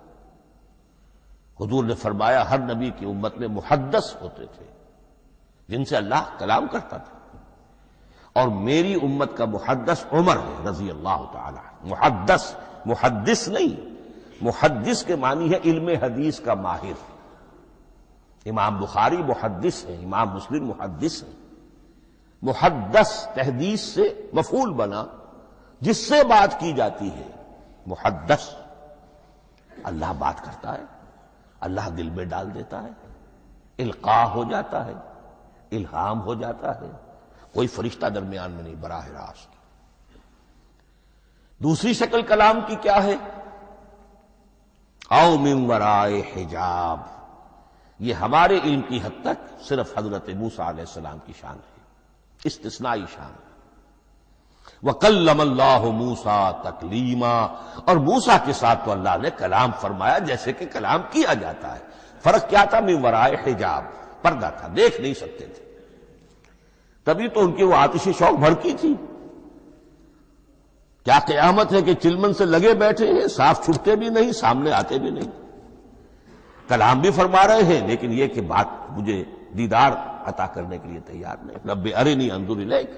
حضور نے فرمایا ہر نبی کی امت میں محدث ہوتے تھے جن سے اللہ کلام کرتا تھا، اور میری امت کا محدث عمر ہے رضی اللہ تعالی عنہ۔ محدث نہیں، محدث کے معنی ہے علم حدیث کا ماہر۔ امام بخاری محدث ہے، امام مسلم محدث ہے۔ محدث تحدیث سے مفعول بنا جس سے بات کی جاتی ہے، محدث۔ اللہ بات کرتا ہے، اللہ دل میں ڈال دیتا ہے، القاء ہو جاتا ہے، الہام ہو جاتا ہے، کوئی فرشتہ درمیان میں نہیں، براہ راست۔ دوسری شکل کلام کی کیا ہے؟ او من ورائے حجاب، یہ ہمارے علم کی حد تک صرف حضرت موسیٰ علیہ السلام کی شان ہے، استثنائی شان ہے۔ وَكَلَّمَ اللَّهُ مُوسَىٰ تَكْلِيمًا، اور موسیٰ کے ساتھ تو اللہ نے کلام فرمایا جیسے کہ کلام کیا جاتا ہے۔ فرق کیا تھا؟ من ورائے حجاب، پردہ تھا، دیکھ نہیں سکتے تھے، تبھی تو ان کی وہ آتشی شوق بھڑکی تھی۔ کیا قیامت ہے کہ چلمن سے لگے بیٹھے ہیں، صاف چھٹتے بھی نہیں، سامنے آتے بھی نہیں، کلام بھی فرما رہے ہیں، لیکن یہ کہ بات مجھے دیدار عطا کرنے کے لیے تیار نہیں، رب ارنی انظر الیک۔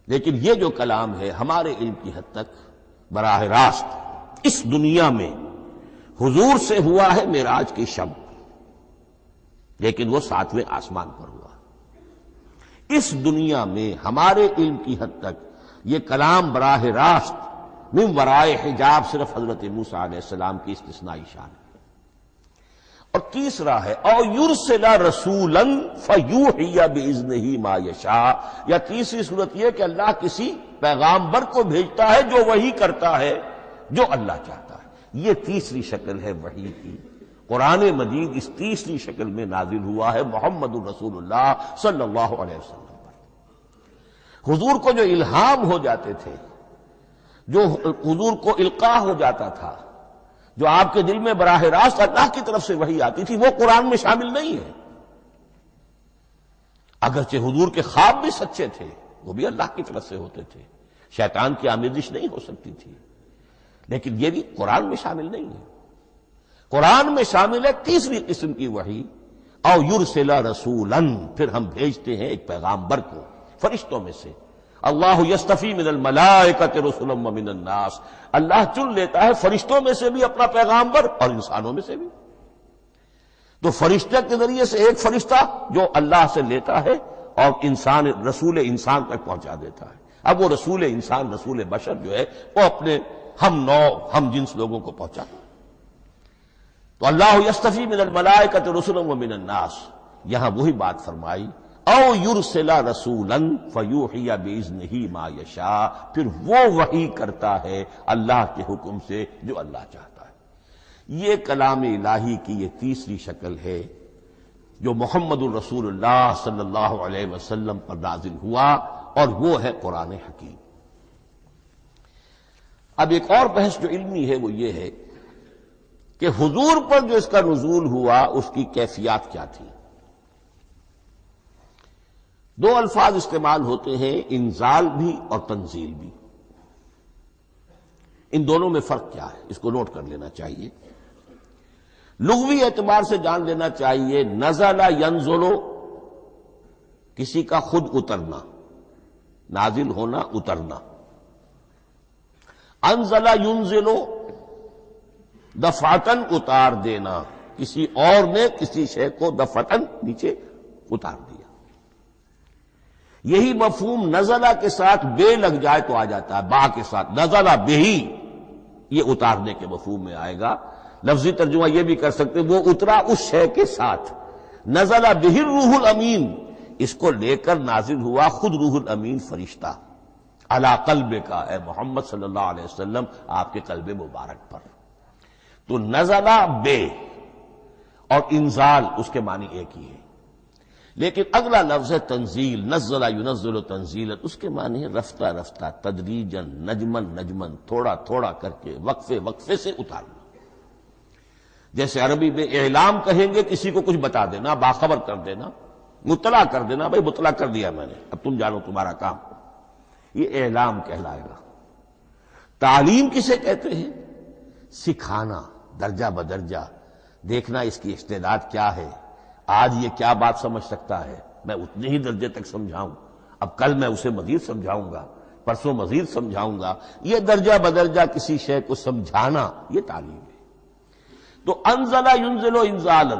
لیکن یہ جو کلام ہے ہمارے علم کی حد تک براہ راست اس دنیا میں حضور سے ہوا ہے معراج کی شب، لیکن وہ 7ویں آسمان پر ہوا۔ اس دنیا میں ہمارے علم کی حد تک یہ کلام براہ راست من ورائے حجاب صرف حضرت موسیٰ علیہ السلام کی استثنائی شان ہے۔ اور تیسرا ہے او یرسل رسولا فیوحی باذنہ ما یشاء، یا تیسری صورت یہ کہ اللہ کسی پیغامبر کو بھیجتا ہے جو وحی کرتا ہے جو اللہ چاہتا ہے۔ یہ تیسری شکل ہے وحی کی۔ قرآن مجید اس تیسری شکل میں نازل ہوا ہے محمد الرسول اللہ صلی اللہ علیہ وسلم پر۔ حضور کو جو الہام ہو جاتے تھے، جو حضور کو القاء ہو جاتا تھا، جو آپ کے دل میں براہ راست اللہ کی طرف سے وحی آتی تھی، وہ قرآن میں شامل نہیں ہے۔ اگرچہ حضور کے خواب بھی سچے تھے، وہ بھی اللہ کی طرف سے ہوتے تھے، شیطان کی آمیزش نہیں ہو سکتی تھی، لیکن یہ بھی قرآن میں شامل نہیں ہے۔ قرآن میں شامل ہے تیسری قسم کی وحی، او یرسل رسولا، پھر ہم بھیجتے ہیں ایک پیغامبر کو فرشتوں میں سے۔ اللہ یستفی من الملائکۃ رسلا ومن الناس، اللہ چن لیتا ہے فرشتوں میں سے بھی اپنا پیغامبر اور انسانوں میں سے بھی۔ تو فرشتے کے ذریعے سے ایک فرشتہ جو اللہ سے لیتا ہے اور انسان رسول انسان تک پہنچا دیتا ہے۔ اب وہ رسول انسان، رسول بشر جو ہے وہ اپنے ہم نوع ہم جنس لوگوں کو پہنچاتا ہے۔ تو اللہ یستفی من الملائکۃ رسلا ومن الناس، یہاں وہی بات فرمائی او یرسل رسولا فیوحی باذنہ ما یشاء، پھر وہ وحی کرتا ہے اللہ کے حکم سے جو اللہ چاہتا ہے۔ یہ کلام الہی کی یہ تیسری شکل ہے جو محمد الرسول اللہ صلی اللہ علیہ وسلم پر نازل ہوا، اور وہ ہے قرآن حکیم۔ اب ایک اور بحث جو علمی ہے وہ یہ ہے کہ حضور پر جو اس کا نزول ہوا اس کی کیفیات کیا تھی۔ دو الفاظ استعمال ہوتے ہیں، انزال بھی اور تنزیل بھی۔ ان دونوں میں فرق کیا ہے اس کو نوٹ کر لینا چاہیے۔ لغوی اعتبار سے جان لینا چاہیے، نزل ینزل کسی کا خود اترنا، نازل ہونا، اترنا۔ انزل ینزل دفعتن اتار دینا، کسی اور نے کسی شے کو دفعتن نیچے اتار دیا۔ یہی مفہوم نزلہ کے ساتھ بے لگ جائے تو آ جاتا ہے، با کے ساتھ نزلہ بہی، یہ اتارنے کے مفہوم میں آئے گا۔ لفظی ترجمہ یہ بھی کر سکتے وہ اترا اس شے کے ساتھ۔ نزلہ بہ الروح الامین، اس کو لے کر نازل ہوا خود روح الامین فرشتہ علی قلبک، اے محمد صلی اللہ علیہ وسلم آپ کے قلب مبارک پر۔ تو نزلہ بے اور انزال اس کے معنی ایک ہی ہے۔ لیکن اگلا لفظ ہے تنزیل، نزل ینزل تنزیلا، اس کے معنی ہے رفتہ رفتہ، تدریجن، نجمن نجمن، تھوڑا تھوڑا کر کے، وقفے وقفے سے اتارنا۔ جیسے عربی میں اعلام کہیں گے، کسی کو کچھ بتا دینا، باخبر کر دینا، مطلع کر دینا، بھائی مطلع کر دیا میں نے، اب تم جانو تمہارا کام، یہ اعلام کہلائے گا۔ تعلیم کسے کہتے ہیں؟ سکھانا، درجہ بدرجہ، دیکھنا اس کی استعداد کیا ہے، آج یہ کیا بات سمجھ سکتا ہے، میں اتنے ہی درجے تک سمجھاؤں، اب کل میں اسے مزید سمجھاؤں گا، پرسوں مزید سمجھاؤں گا، یہ درجہ بدرجہ کسی شے کو سمجھانا، یہ تعلیم ہے۔ تو انزل ینزل انزالا،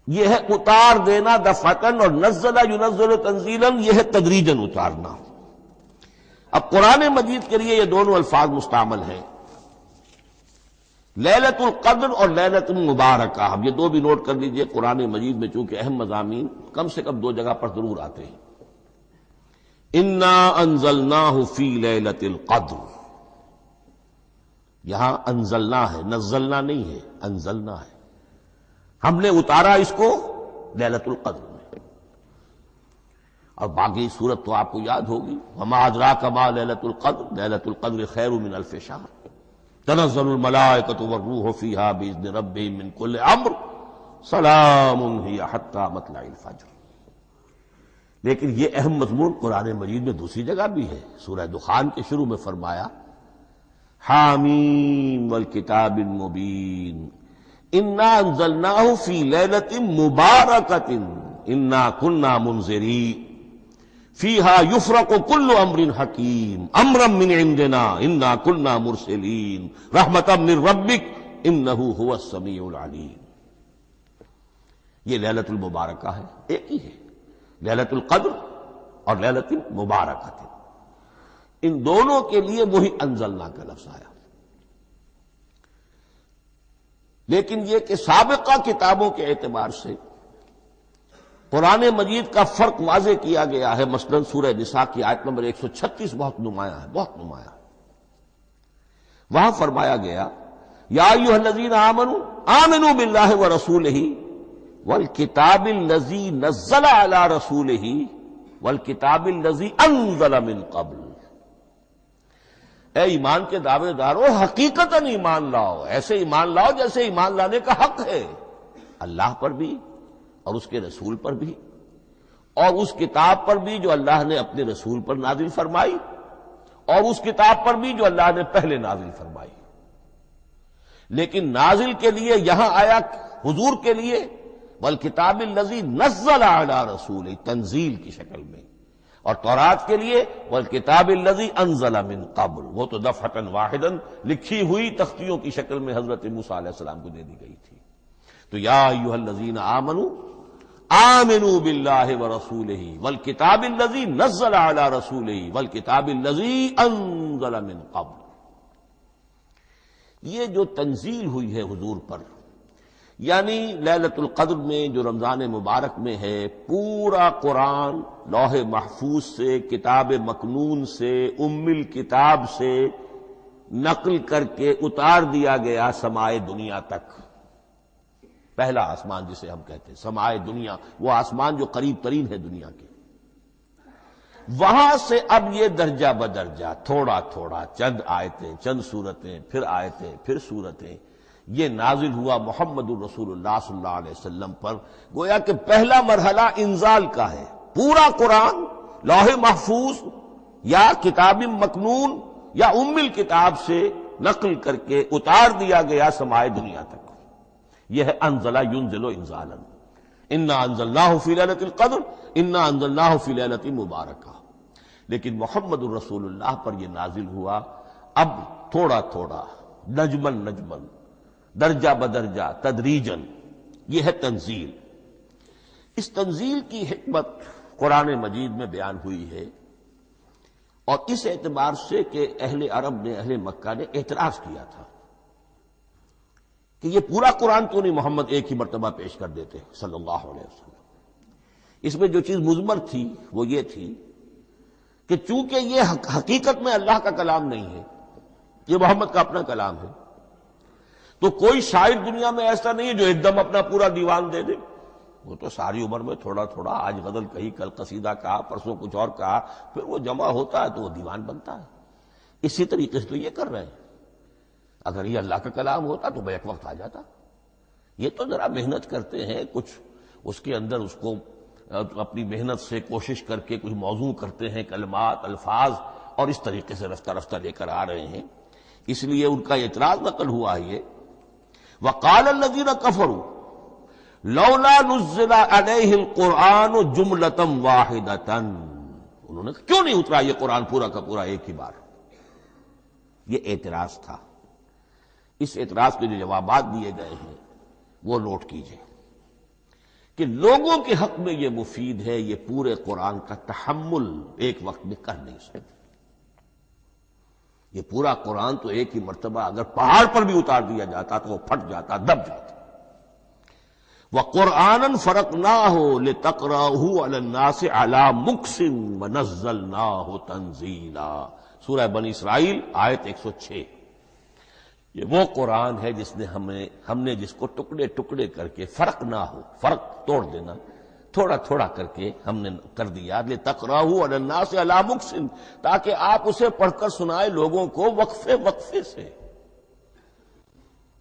یہ ہے اتار دینا دفعتاً، اور نزل ینزل تنزیلا، یہ ہے تدریجاً اتارنا۔ اب قرآن مجید کے لیے یہ دونوں الفاظ مستعمل ہیں، لیلۃ القدر اور لیلۃ المبارکہ۔ اب یہ دو بھی نوٹ کر لیجئے، قرآن مجید میں چونکہ اہم مضامین کم سے کم دو جگہ پر ضرور آتے ہیں۔ انا انزلناہ فی لیلۃ القدر، یہاں انزلنا ہے، نزلنا نہیں ہے، انزلنا ہے، ہم نے اتارا اس کو لیلۃ القدر میں۔ اور باقی صورت تو آپ کو یاد ہوگی، وما ادراک ما لیلۃ القدر، لیلۃ القدر خیر من الف شہر، تنزل الملائکۃ والروح فیہا باذن ربہم من کل امر، سلام ہی حتی مطلع الفجر۔ لیکن یہ اہم مضمون قرآن مجید میں دوسری جگہ بھی ہے، سورہ دخان کے شروع میں فرمایا حامیم والکتاب المبین انا انزلناہ فی لیلۃ مبارکۃ انا کنا منذرین فیہا یفرق کل امر حکیم امرا من عندنا انا کنا مرسلین رحمتا من ربک انہ هو السمیع العلیم۔ یہ لیلۃ المبارکہ ہے، ایک ہی ہے، لیلۃ القدر اور لیلۃ المبارکہ، ان دونوں کے لیے وہی انزلنا کا لفظ آیا۔ لیکن یہ کہ سابقہ کتابوں کے اعتبار سے قرآن مجید کا فرق واضح کیا گیا ہے، مثلا سورہ نساء کی آیت نمبر 136 بہت نمایاں ہے، بہت نمایاں۔ وہاں فرمایا گیا یا ایھا الذین آمنوا آمنوا باللہ ورسولہ والکتاب الذی نزل علی رسولہ والکتاب الذی انزل من قبل۔ اے ایمان کے دعوے دارو، حقیقتاً ایمان لاؤ، ایسے ایمان لاؤ جیسے ایمان لانے کا حق ہے، اللہ پر بھی اور اس کے رسول پر بھی، اور اس کتاب پر بھی جو اللہ نے اپنے رسول پر نازل فرمائی، اور اس کتاب پر بھی جو اللہ نے پہلے نازل فرمائی۔ لیکن نازل کے لیے یہاں آیا حضور کے لیے والکتاب الذی نزل علی رسولہ، تنزیل کی شکل میں، اور تورات کے لیے والکتاب الذی انزل من قبل، وہ تو دفعۃ واحداً لکھی ہوئی تختیوں کی شکل میں حضرت موسیٰ علیہ السلام کو دے دی گئی تھی۔ تو یا ایھا الذین آمنوا آمنوا باللہ ورسولہ والکتاب الذی نزل علی رسولہ والکتاب الذی انزل من قبل۔ یہ جو تنزیل ہوئی ہے حضور پر، یعنی لیلۃ القدر میں جو رمضان مبارک میں ہے، پورا قرآن لوح محفوظ سے، کتاب مکنون سے، ام الکتاب سے نقل کر کے اتار دیا گیا سمائے دنیا تک۔ پہلا آسمان جسے ہم کہتے ہیں سمائے دنیا، وہ آسمان جو قریب ترین ہے دنیا کے، وہاں سے اب یہ درجہ بدرجہ، تھوڑا تھوڑا، چند آیتیں، چند سورتیں، پھر آیتیں، پھر سورتیں، یہ نازل ہوا محمد الرسول اللہ صلی اللہ علیہ وسلم پر۔ گویا کہ پہلا مرحلہ انزال کا ہے، پورا قرآن لوح محفوظ یا کتاب مکنون یا ام الکتاب سے نقل کر کے اتار دیا گیا سمائے دنیا تک۔ یہ ہے انزل ینزل انزالا، انا انزلناہ فی لیلۃ القدر انا انزلناہ فی لیلۃ مبارکہ۔ لیکن محمد الرسول اللہ پر یہ نازل ہوا اب تھوڑا تھوڑا، نجمن نجمن، درجہ بدرجہ، تدریجن، یہ ہے تنزیل۔ اس تنزیل کی حکمت قرآن مجید میں بیان ہوئی ہے، اور اس اعتبار سے کہ اہل عرب نے، اہل مکہ نے اعتراض کیا تھا کہ یہ پورا قرآن کیوں نہیں محمد ایک ہی مرتبہ پیش کر دیتے صلی اللہ علیہ وسلم۔ اس میں جو چیز مضمر تھی وہ یہ تھی کہ چونکہ یہ حقیقت میں اللہ کا کلام نہیں ہے، یہ محمد کا اپنا کلام ہے، تو کوئی شاعر دنیا میں ایسا نہیں ہے جو ایک دم اپنا پورا دیوان دے دے، وہ تو ساری عمر میں تھوڑا تھوڑا، آج غزل کہی، کل قصیدہ کہا، پرسوں کچھ اور کہا، پھر وہ جمع ہوتا ہے تو وہ دیوان بنتا ہے۔ اسی طریقے سے تو یہ کر رہے ہیں۔ اگر یہ اللہ کا کلام ہوتا تو بیک وقت آ جاتا۔ یہ تو ذرا محنت کرتے ہیں، کچھ اس کے اندر اس کو اپنی محنت سے کوشش کر کے کچھ موضوع کرتے ہیں، کلمات، الفاظ، اور اس طریقے سے رفتہ رفتہ لے کر آ رہے ہیں۔ اس لیے ان کا اعتراض نقل ہوا ہے یہ وقال الذین کفروا لولا نزل علیہ القرآن جملۃ واحدۃ، انہوں نے کیوں نہیں اترا یہ قرآن پورا کا پورا ایک ہی بار؟ یہ اعتراض تھا۔ اس اعتراض کے جو جوابات دیے گئے ہیں وہ نوٹ کیجئے کہ لوگوں کے حق میں یہ مفید ہے، یہ پورے قرآن کا تحمل ایک وقت میں کر نہیں سکتے۔ یہ پورا قرآن تو ایک ہی مرتبہ اگر پہاڑ پر بھی اتار دیا جاتا تو وہ پھٹ جاتا، دب جاتا۔ وَقُرْآنًا فَرَقْنَاهُ لِتَقْرَأَهُ عَلَى النَّاسِ عَلَى مُكْثٍ وَنَزَّلْنَاهُ تَنزِيلًا، سورہ بنی اسرائیل آیت 106۔ یہ وہ قرآن ہے جس نے ہم نے جس کو ٹکڑے ٹکڑے کر کے، فرق نہ ہو، فرق توڑ دینا، تھوڑا تھوڑا کر کے ہم نے کر دیا، لِتَقْرَأَهُ عَلَى النَّاسِ عَلَى مُكْثٍ، تاکہ آپ اسے پڑھ کر سنائے لوگوں کو وقفے وقفے سے،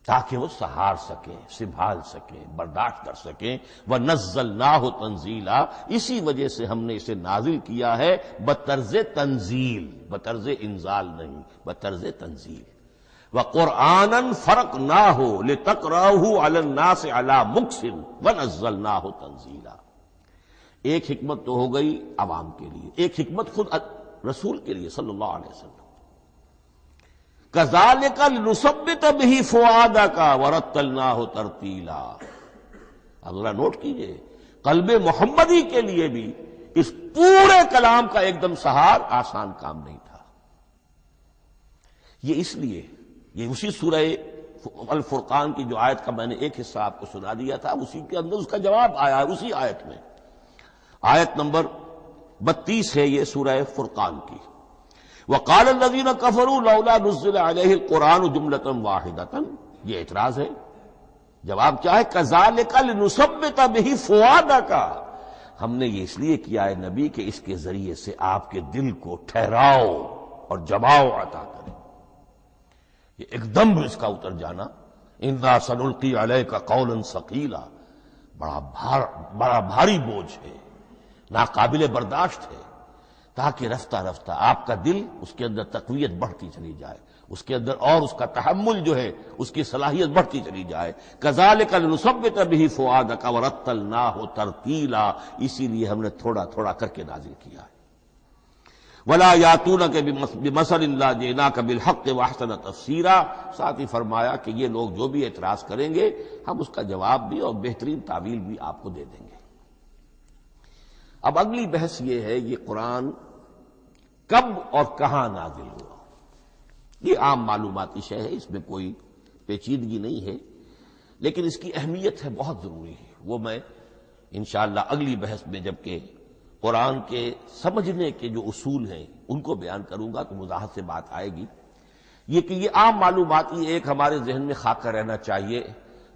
تاکہ وہ سہار سکیں، سنبھال سکیں، برداشت کر سکیں۔ وَنَزَّلْنَاهُ تَنزِيلًا، اسی وجہ سے ہم نے اسے نازل کیا ہے بطرز تنزیل، بطرز انزال نہیں، بطرز تنزیل۔ وَقُرْآنًا فَرَقْنَاهُ لِتَقْرَأَهُ عَلَى النَّاسِ عَلَى مُكْثٍ وَنَزَّلْنَاهُ تَنزِيلًا۔ ایک حکمت تو ہو گئی عوام کے لیے، ایک حکمت خود رسول کے لیے صلی اللہ علیہ وسلم۔ كَذَلِكَ لِنُثَبِّتَ بِهِ فُؤَادَكَ وَرَتَّلْنَاهُ تَرْتِيلًا۔ اب ذرا نوٹ کیجئے، قلب محمدی کے لیے بھی اس پورے کلام کا ایک دم سہار آسان کام نہیں تھا۔ یہ اس لیے، یہ اسی سورہ الفرقان کی جو آیت کا میں نے ایک حصہ آپ کو سنا دیا تھا، اسی کے اندر اس کا جواب آیا ہے، اسی آیت میں، آیت نمبر 32 ہے یہ سورہ فرقان کی۔ وقال الذین کفروا لولا نزل علیہ القرآن جملۃ واحدۃ، یہ اعتراض ہے۔ جواب کیا ہے؟ کذالک لنثبت بہ فؤادک، ہم نے یہ اس لیے کیا ہے نبی کہ اس کے ذریعے سے آپ کے دل کو ٹھہراؤ اور جماؤ عطا کرے، یہ ایک دم اس کا اتر جانا۔ انا سنلقی علیک قولا ثقیلا، بڑا بھاری بوجھ ہے، ناقابل برداشت ہے، تاکہ رفتہ رفتہ آپ کا دل، اس کے اندر تقویت بڑھتی چلی جائے، اس کے اندر اور اس کا تحمل جو ہے اس کی صلاحیت بڑھتی چلی جائے۔ کذالک لنثبت بہ فؤادک ورتلناہ ترتیلا، اسی لیے ہم نے تھوڑا تھوڑا کر کے نازل کیا ہے۔ ولا یاتونک بمثل الا جئناک بالحق واحسن تفسیرا، ساتھ ہی فرمایا کہ یہ لوگ جو بھی اعتراض کریں گے ہم اس کا جواب بھی اور بہترین تعویل بھی آپ کو دے دیں گے۔ اب اگلی بحث یہ ہے، یہ قرآن کب اور کہاں نازل ہوا؟ یہ عام معلوماتی شے ہے، اس میں کوئی پیچیدگی نہیں ہے، لیکن اس کی اہمیت ہے، بہت ضروری ہے۔ وہ میں انشاءاللہ اگلی بحث میں جبکہ قرآن کے سمجھنے کے جو اصول ہیں ان کو بیان کروں گا تو وضاحت سے بات آئے گی۔ یہ کہ یہ عام معلوماتی ایک ہمارے ذہن میں خاکہ رہنا چاہیے،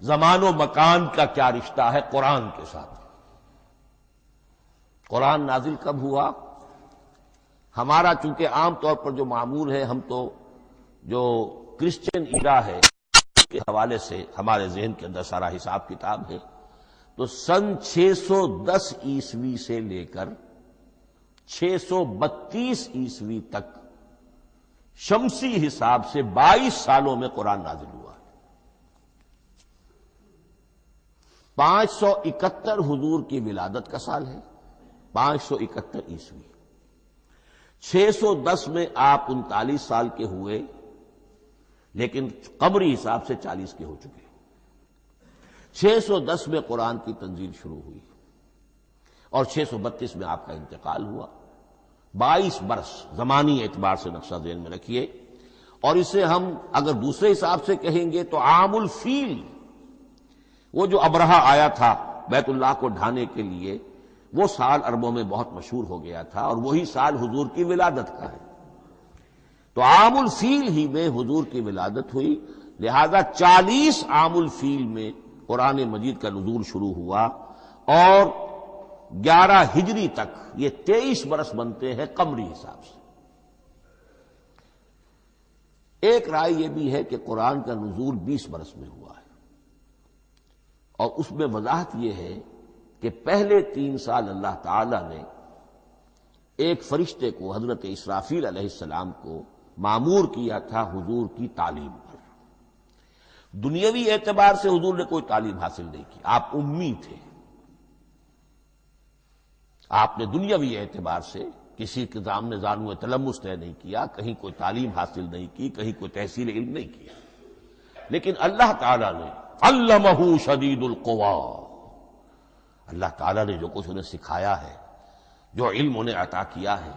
زمان و مکان کا کیا رشتہ ہے قرآن کے ساتھ۔ قرآن نازل کب ہوا؟ ہمارا چونکہ عام طور پر جو معمول ہے، ہم تو جو کرسچن ایرا ہے اس کے حوالے سے ہمارے ذہن کے اندر سارا حساب کتاب ہے، تو سن 610 عیسوی سے لے کر 632 عیسوی تک شمسی حساب سے 22 سالوں میں قرآن نازل ہوا۔ 571 حضور کی ولادت کا سال ہے، 571 عیسوی۔ 610 میں آپ 39 سال کے ہوئے، لیکن قمری حساب سے 40 کے ہو چکے۔ 610 میں قرآن کی تنزیل شروع ہوئی اور 632 میں آپ کا انتقال ہوا۔ 22 برس زمانی اعتبار سے نقشہ ذہن میں رکھیے، اور اسے ہم اگر دوسرے حساب سے کہیں گے تو عام الفیل، وہ جو ابرہہ آیا تھا بیت اللہ کو ڈھانے کے لیے، وہ سال عربوں میں بہت مشہور ہو گیا تھا، اور وہی سال حضور کی ولادت کا ہے، تو عام الفیل ہی میں حضور کی ولادت ہوئی، لہذا 40 عام الفیل میں قرآن مجید کا نزول شروع ہوا، اور 11 ہجری تک یہ 23 برس بنتے ہیں قمری حساب سے۔ ایک رائے یہ بھی ہے کہ قرآن کا نزول 20 برس میں ہوا ہے، اور اس میں وضاحت یہ ہے کہ پہلے 3 سال اللہ تعالی نے ایک فرشتے کو، حضرت اسرافیل علیہ السلام کو مامور کیا تھا حضور کی تعلیم پر۔ دنیاوی اعتبار سے حضور نے کوئی تعلیم حاصل نہیں کی، آپ امی تھے، آپ نے دنیاوی اعتبار سے کسی کے سامنے زانو تلمس طے نہیں کیا، کہیں کوئی تعلیم حاصل نہیں کی، کہیں کوئی تحصیل علم نہیں کیا، لیکن اللہ تعالیٰ نے علمہ شدید القوا، اللہ تعالیٰ نے جو کچھ انہیں سکھایا ہے، جو علم انہیں عطا کیا ہے،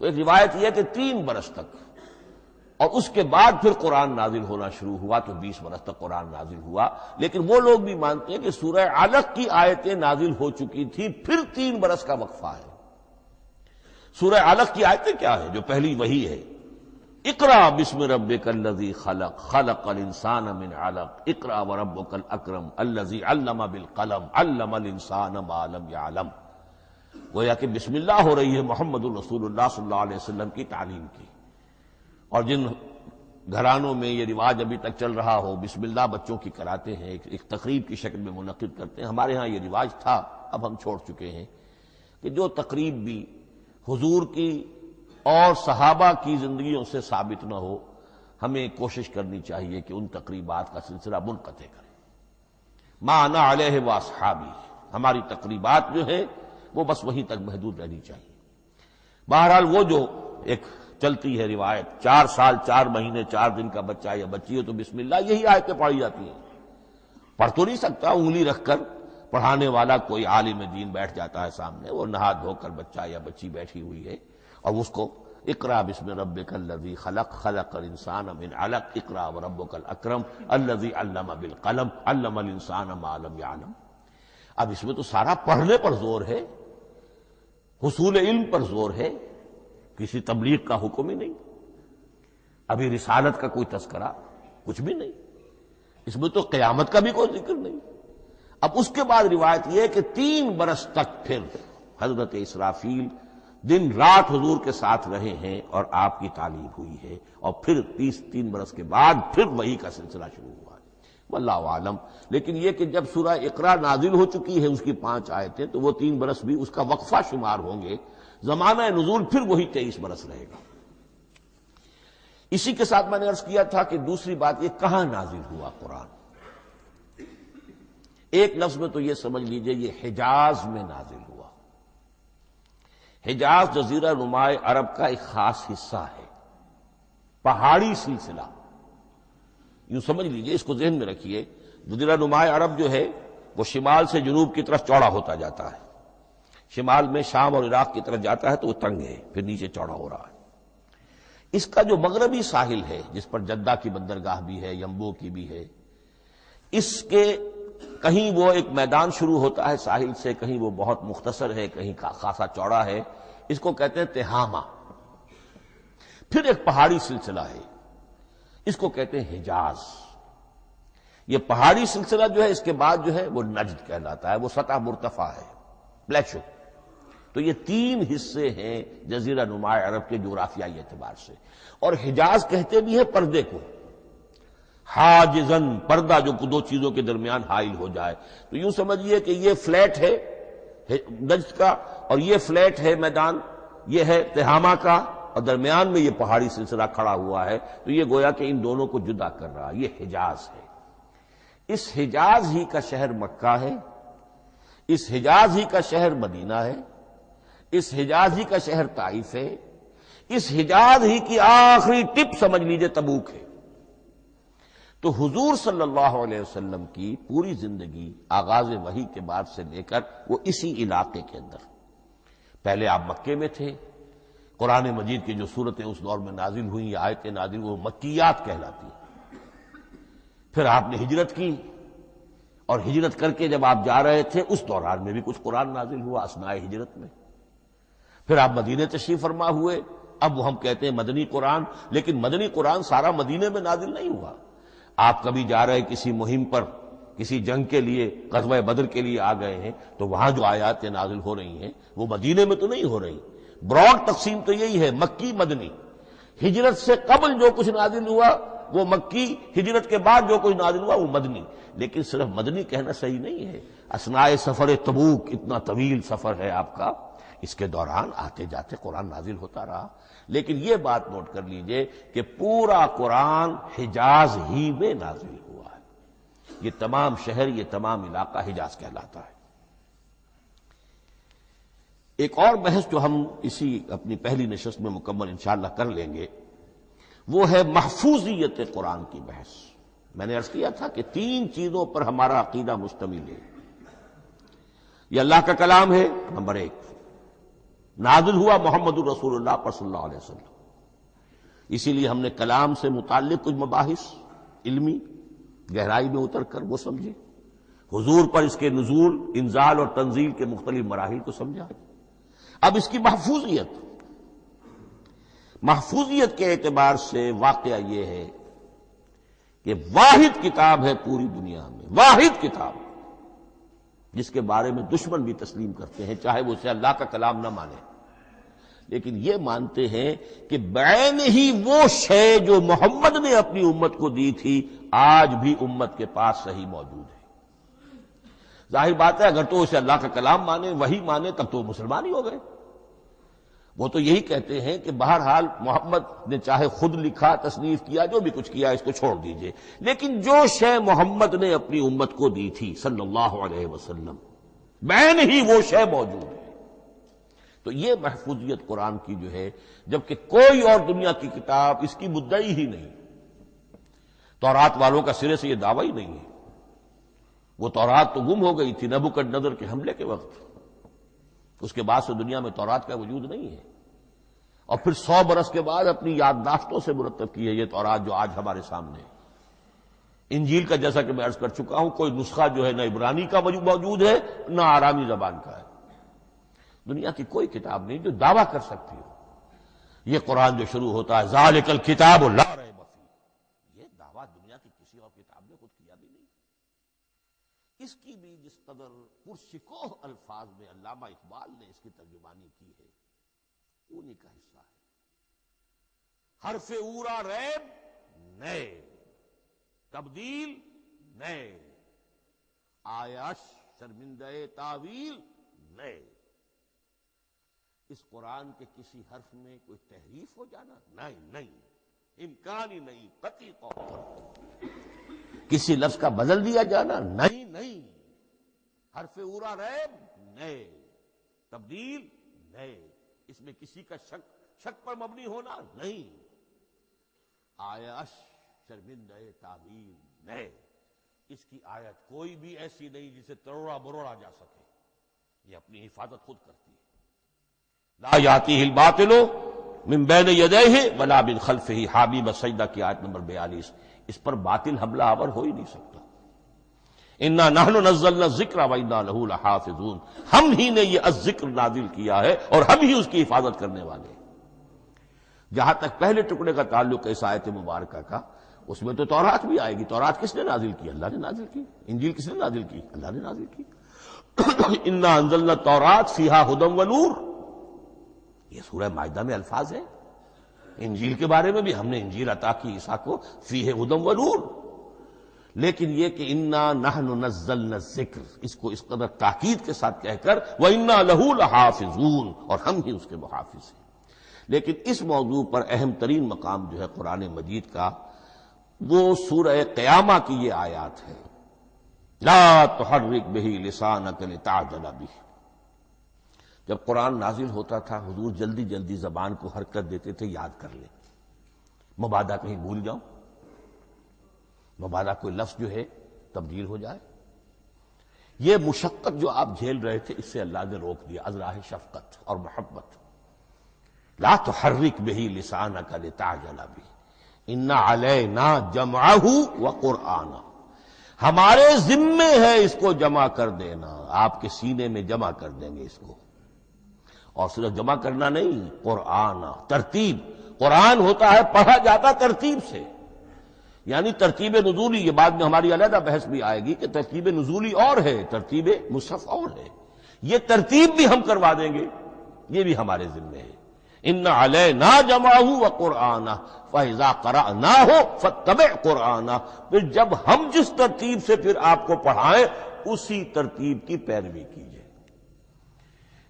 تو ایک روایت یہ ہے کہ 3 برس تک، اور اس کے بعد پھر قرآن نازل ہونا شروع ہوا تو 20 برس تک قرآن نازل ہوا۔ لیکن وہ لوگ بھی مانتے ہیں کہ سورہ علق کی آیتیں نازل ہو چکی تھی، پھر 3 برس کا وقفہ ہے۔ سورہ علق کی آیتیں کیا ہے؟ جو پہلی وحی ہے، اقرأ بسم ربک الذی خلق خلق الانسان من علق اقرأ وربک الاکرم الذی علم بالقلم علم الانسان ما لم یعلم۔ گویا کہ بسم اللہ ہو رہی ہے محمد الرسول اللہ صلی اللہ علیہ وسلم کی تعلیم کی، اور جن گھرانوں میں یہ رواج ابھی تک چل رہا ہو، بسم اللہ بچوں کی کراتے ہیں، ایک تقریب کی شکل میں منعقد کرتے ہیں، ہمارے ہاں یہ رواج تھا، اب ہم چھوڑ چکے ہیں، کہ جو تقریب بھی حضور کی اور صحابہ کی زندگیوں سے ثابت نہ ہو، ہمیں کوشش کرنی چاہیے کہ ان تقریبات کا سلسلہ منقطع کریں۔ ما انا علیہ واصحابی، ہماری تقریبات جو ہیں وہ بس وہیں تک محدود رہنی چاہیے۔ بہرحال وہ جو ایک چلتی ہے روایت، 4 سال 4 مہینے 4 دن کا بچہ یا بچی ہو تو بسم اللہ یہی آیتیں پڑھی جاتی ہیں، پڑھ تو نہیں سکتا، انگلی رکھ کر پڑھانے والا کوئی عالم دین بیٹھ جاتا ہے سامنے، وہ نہا دھو کر بچہ یا بچی بیٹھی ہوئی ہے، اور اس کو اقرأ بسم ربک الذی خلق خلق الانسان من علق اقرأ وربک الاکرم الذی علم بالقلم علم الانسان ما لم یعلم۔ اب اس میں تو سارا پڑھنے پر زور ہے، حصول علم پر زور ہے، کسی تبلیغ کا حکم ہی نہیں، ابھی رسالت کا کوئی تذکرہ کچھ بھی نہیں، اس میں تو قیامت کا بھی کوئی ذکر نہیں۔ اب اس کے بعد روایت یہ ہے کہ 3 برس تک پھر حضرت اسرافیل دن رات حضور کے ساتھ رہے ہیں اور آپ کی تعلیم ہوئی ہے، اور پھر 3 برس کے بعد پھر وحی کا سلسلہ شروع ہوا ہے، واللہ عالم۔ لیکن یہ کہ جب سورہ اقرا نازل ہو چکی ہے اس کی 5 آیتیں، تو وہ 3 برس بھی اس کا وقفہ شمار ہوں گے، زمانہ نزول پھر وہی 23 برس رہے گا۔ اسی کے ساتھ میں نے عرض کیا تھا کہ دوسری بات یہ کہاں نازل ہوا قرآن۔ ایک لفظ میں تو یہ سمجھ لیجئے یہ حجاز میں نازل ہوا۔ حجاز جزیرہ نماء عرب کا ایک خاص حصہ ہے، پہاڑی سلسلہ، یوں سمجھ لیجئے، اس کو ذہن میں رکھیے۔ جزیرہ نماء عرب جو ہے وہ شمال سے جنوب کی طرف چوڑا ہوتا جاتا ہے، شمال میں شام اور عراق کی طرف جاتا ہے تو وہ تنگ ہے، پھر نیچے چوڑا ہو رہا ہے۔ اس کا جو مغربی ساحل ہے جس پر جدہ کی بندرگاہ بھی ہے، ینبو کی بھی ہے، اس کے کہیں وہ ایک میدان شروع ہوتا ہے ساحل سے، کہیں وہ بہت مختصر ہے، کہیں خاصا چوڑا ہے، اس کو کہتے ہیں تہامہ۔ پھر ایک پہاڑی سلسلہ ہے، اس کو کہتے ہیں حجاز۔ یہ پہاڑی سلسلہ جو ہے اس کے بعد جو ہے وہ نجد کہلاتا ہے، وہ سطح مرتفع ہے، پلیشو۔ تو یہ 3 حصے ہیں جزیرہ نماء عرب کے جغرافیائی اعتبار سے، اور حجاز کہتے بھی ہیں پردے کو، حاجزن، پردہ جو 2 چیزوں کے درمیان حائل ہو جائے۔ تو یوں سمجھیے کہ یہ فلیٹ ہے نجد کا، اور یہ فلیٹ ہے میدان، یہ ہے تہامہ کا، اور درمیان میں یہ پہاڑی سلسلہ کھڑا ہوا ہے، تو یہ گویا کہ ان دونوں کو جدا کر رہا، یہ حجاز ہے۔ اس حجاز ہی کا شہر مکہ ہے، اس حجاز ہی کا شہر مدینہ ہے، اس حجاز ہی کا شہر طائف ہے، اس حجاز ہی کی آخری ٹپ سمجھ لیجئے تبوک ہے۔ تو حضور صلی اللہ علیہ وسلم کی پوری زندگی آغاز وحی کے بعد سے لے کر وہ اسی علاقے کے اندر، پہلے آپ مکے میں تھے، قرآن مجید کی جو صورتیں اس دور میں نازل ہوئیں یا آیتیں نازل وہ مکیات کہلاتی ہیں۔ پھر آپ نے ہجرت کی، اور ہجرت کر کے جب آپ جا رہے تھے اس دوران میں بھی کچھ قرآن نازل ہوا اثناء ہجرت میں۔ پھر آپ مدینے تشریف فرما ہوئے، اب وہ ہم کہتے ہیں مدنی قرآن، لیکن مدنی قرآن سارا مدینے میں نازل نہیں ہوا۔ آپ کبھی جا رہے کسی مہم پر کسی جنگ کے لیے، غزوہ بدر کے لیے آ گئے ہیں، تو وہاں جو آیات نازل ہو رہی ہیں وہ مدینے میں تو نہیں ہو رہی. براڈ تقسیم تو یہی ہے، مکی مدنی. ہجرت سے قبل جو کچھ نازل ہوا وہ مکی، ہجرت کے بعد جو کچھ نازل ہوا وہ مدنی. لیکن صرف مدنی کہنا صحیح نہیں ہے. اثناء سفر تبوک، اتنا طویل سفر ہے آپ کا، اس کے دوران آتے جاتے قرآن نازل ہوتا رہا. لیکن یہ بات نوٹ کر لیجئے کہ پورا قرآن حجاز ہی میں نازل ہوا ہے. یہ تمام شہر، یہ تمام علاقہ حجاز کہلاتا ہے. ایک اور بحث جو ہم اسی اپنی پہلی نشست میں مکمل انشاءاللہ کر لیں گے، وہ ہے محفوظیت قرآن کی بحث. میں نے عرض کیا تھا کہ 3 چیزوں پر ہمارا عقیدہ مشتمل ہے. یہ اللہ کا کلام ہے، نمبر 1. نازل ہوا محمد الرسول اللہ پر صلی اللہ علیہ وسلم. اسی لیے ہم نے کلام سے متعلق کچھ مباحث علمی گہرائی میں اتر کر وہ سمجھے. حضور پر اس کے نزول، انزال اور تنزیل کے مختلف مراحل کو سمجھا. اب اس کی محفوظیت کے اعتبار سے واقعہ یہ ہے کہ واحد کتاب ہے پوری دنیا میں، واحد کتاب جس کے بارے میں دشمن بھی تسلیم کرتے ہیں، چاہے وہ اسے اللہ کا کلام نہ مانے، لیکن یہ مانتے ہیں کہ بعین ہی وہ شے جو محمد نے اپنی امت کو دی تھی آج بھی امت کے پاس صحیح موجود ہے. ظاہر بات ہے اگر تو اسے اللہ کا کلام مانے، وہی مانے، تب تو مسلمان ہی ہو گئے. وہ تو یہی کہتے ہیں کہ بہرحال محمد نے چاہے خود لکھا، تصنیف کیا، جو بھی کچھ کیا اس کو چھوڑ دیجئے، لیکن جو شے محمد نے اپنی امت کو دی تھی صلی اللہ علیہ وسلم بعین ہی وہ شے موجود ہے. تو یہ محفوظیت قرآن کی جو ہے، جبکہ کوئی اور دنیا کی کتاب اس کی مدعی ہی نہیں. تورات والوں کا سرے سے یہ دعویٰ ہی نہیں ہے. وہ تورات تو گم ہو گئی تھی نبوکدنضر کے حملے کے وقت، اس کے بعد سے دنیا میں تورات کا وجود نہیں ہے. اور پھر 100 برس کے بعد اپنی یادداشتوں سے مرتب کی ہے یہ تورات جو آج ہمارے سامنے ہے. انجیل کا جیسا کہ میں عرض کر چکا ہوں، کوئی نسخہ جو ہے نہ عبرانی کا موجود ہے نہ آرامی زبان کا ہے. دنیا کی کوئی کتاب نہیں جو دعویٰ کر سکتی ہو. یہ قرآن جو شروع ہوتا ہے ذالک الکتاب لا ریب فیہ، یہ دعویٰ دنیا کی کسی اور کتاب نے خود کیا بھی نہیں. اس کی بھی جس قدر پرشکوہ الفاظ میں علامہ اقبال نے اس کی ترجمانی کی ہے، انہی کا حصہ ہے. حرف اورا ریب نئے، تبدیل نئے، آیش شرمندہ تعویل نئے. اس قرآن کے کسی حرف میں کوئی تحریف ہو جانا نہیں، امکان ہی نہیں، قطعی طور پر. کسی لفظ کا بدل دیا جانا نہیں. حرف اورا ریب نئے، تبدیل نئے. اس میں کسی کا شک پر مبنی ہونا نہیں. آیش شرمندہ تعویل نئے. اس کی آیت کوئی بھی ایسی نہیں جسے تروڑا مروڑا جا سکے. یہ اپنی حفاظت خود کرتی ہے. لا یاتیہ الباطل من بین یدیہ ولا من خلفہ، حامیم السجدہ کی آیت نمبر 42. اس پر باطل حملہ آور ہو ہی نہیں سکتا. انا نحن نزلنا الذکر وانا لہ لحافظون، ہم ہی نے یہ الذکر نازل کیا ہے اور ہم ہی اس کی حفاظت کرنے والے ہیں. جہاں تک پہلے ٹکڑے کا تعلق ہے اس آیت مبارکہ کا، اس میں تو تورات بھی آئے گی. تورات کس نے نازل کی؟ اللہ نے نازل کی. انجیل کس نے نازل کی؟ اللہ نے نازل کی. انا انزلنا التوراۃ فیہا ھدی ونور، یہ سورہ مائدہ میں الفاظ ہیں. انجیل کے بارے میں بھی ہم نے انجیل عطا کی عیسیٰ کو، فیہ ھدی ونور. لیکن یہ کہ انا نحن نزلنا الذکر، اس کو اس قدر تاکید کے ساتھ کہہ کر وَإِنَّا لَهُ لَحَافِظُونَ، اور ہم ہی اس کے محافظ ہیں. لیکن اس موضوع پر اہم ترین مقام جو ہے قرآن مجید کا، وہ سورہ قیامہ کی یہ آیات ہے. لا تحرک بہ لسانک لتعجل بہ. جب قرآن نازل ہوتا تھا حضور جلدی جلدی زبان کو حرکت دیتے تھے، یاد کر لیں، مبادا کہیں بھول جاؤ، مبادا کوئی لفظ جو ہے تبدیل ہو جائے. یہ مشقت جو آپ جھیل رہے تھے اس سے اللہ نے روک دیا از راہ شفقت اور محبت. لا تحرک بہ لسانک لتعجل بہ ان علینا جمعہ وقرآنہ، ہمارے ذمے ہے اس کو جمع کر دینا، آپ کے سینے میں جمع کر دیں گے اس کو. اور صرف جمع کرنا نہیں، قرآن ترتیب. قرآن ہوتا ہے پڑھا جاتا ترتیب سے. یعنی ترتیب نزولی، یہ بعد میں ہماری علیحدہ بحث بھی آئے گی کہ ترتیب نزولی اور ہے، ترتیب مصحف اور ہے، یہ ترتیب بھی ہم کروا دیں گے، یہ بھی ہمارے ذمہ ہے۔ ان علینا جمعہ وقرآنہ فاذا قرأناہ فاتبع قرآنہ، پھر جب ہم جس ترتیب سے پھر آپ کو پڑھائیں اسی ترتیب کی پیروی کیجیے۔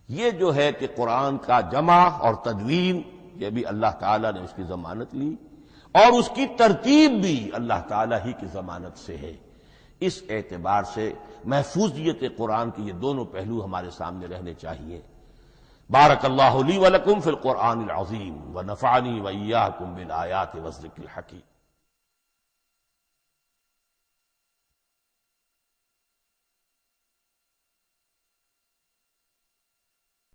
یہ جو ہے کہ قرآن کا جمع اور تدوین، یہ بھی اللہ تعالیٰ نے اس کی ضمانت لی، اور اس کی ترتیب بھی اللہ تعالیٰ ہی کی ضمانت سے ہے۔ اس اعتبار سے محفوظیت قرآن کے یہ دونوں پہلو ہمارے سامنے رہنے چاہیے۔ بارک اللہ لی ولکم فی القرآن العظیم ونفعنی وإیاکم بالآیات والذکر الحکیم۔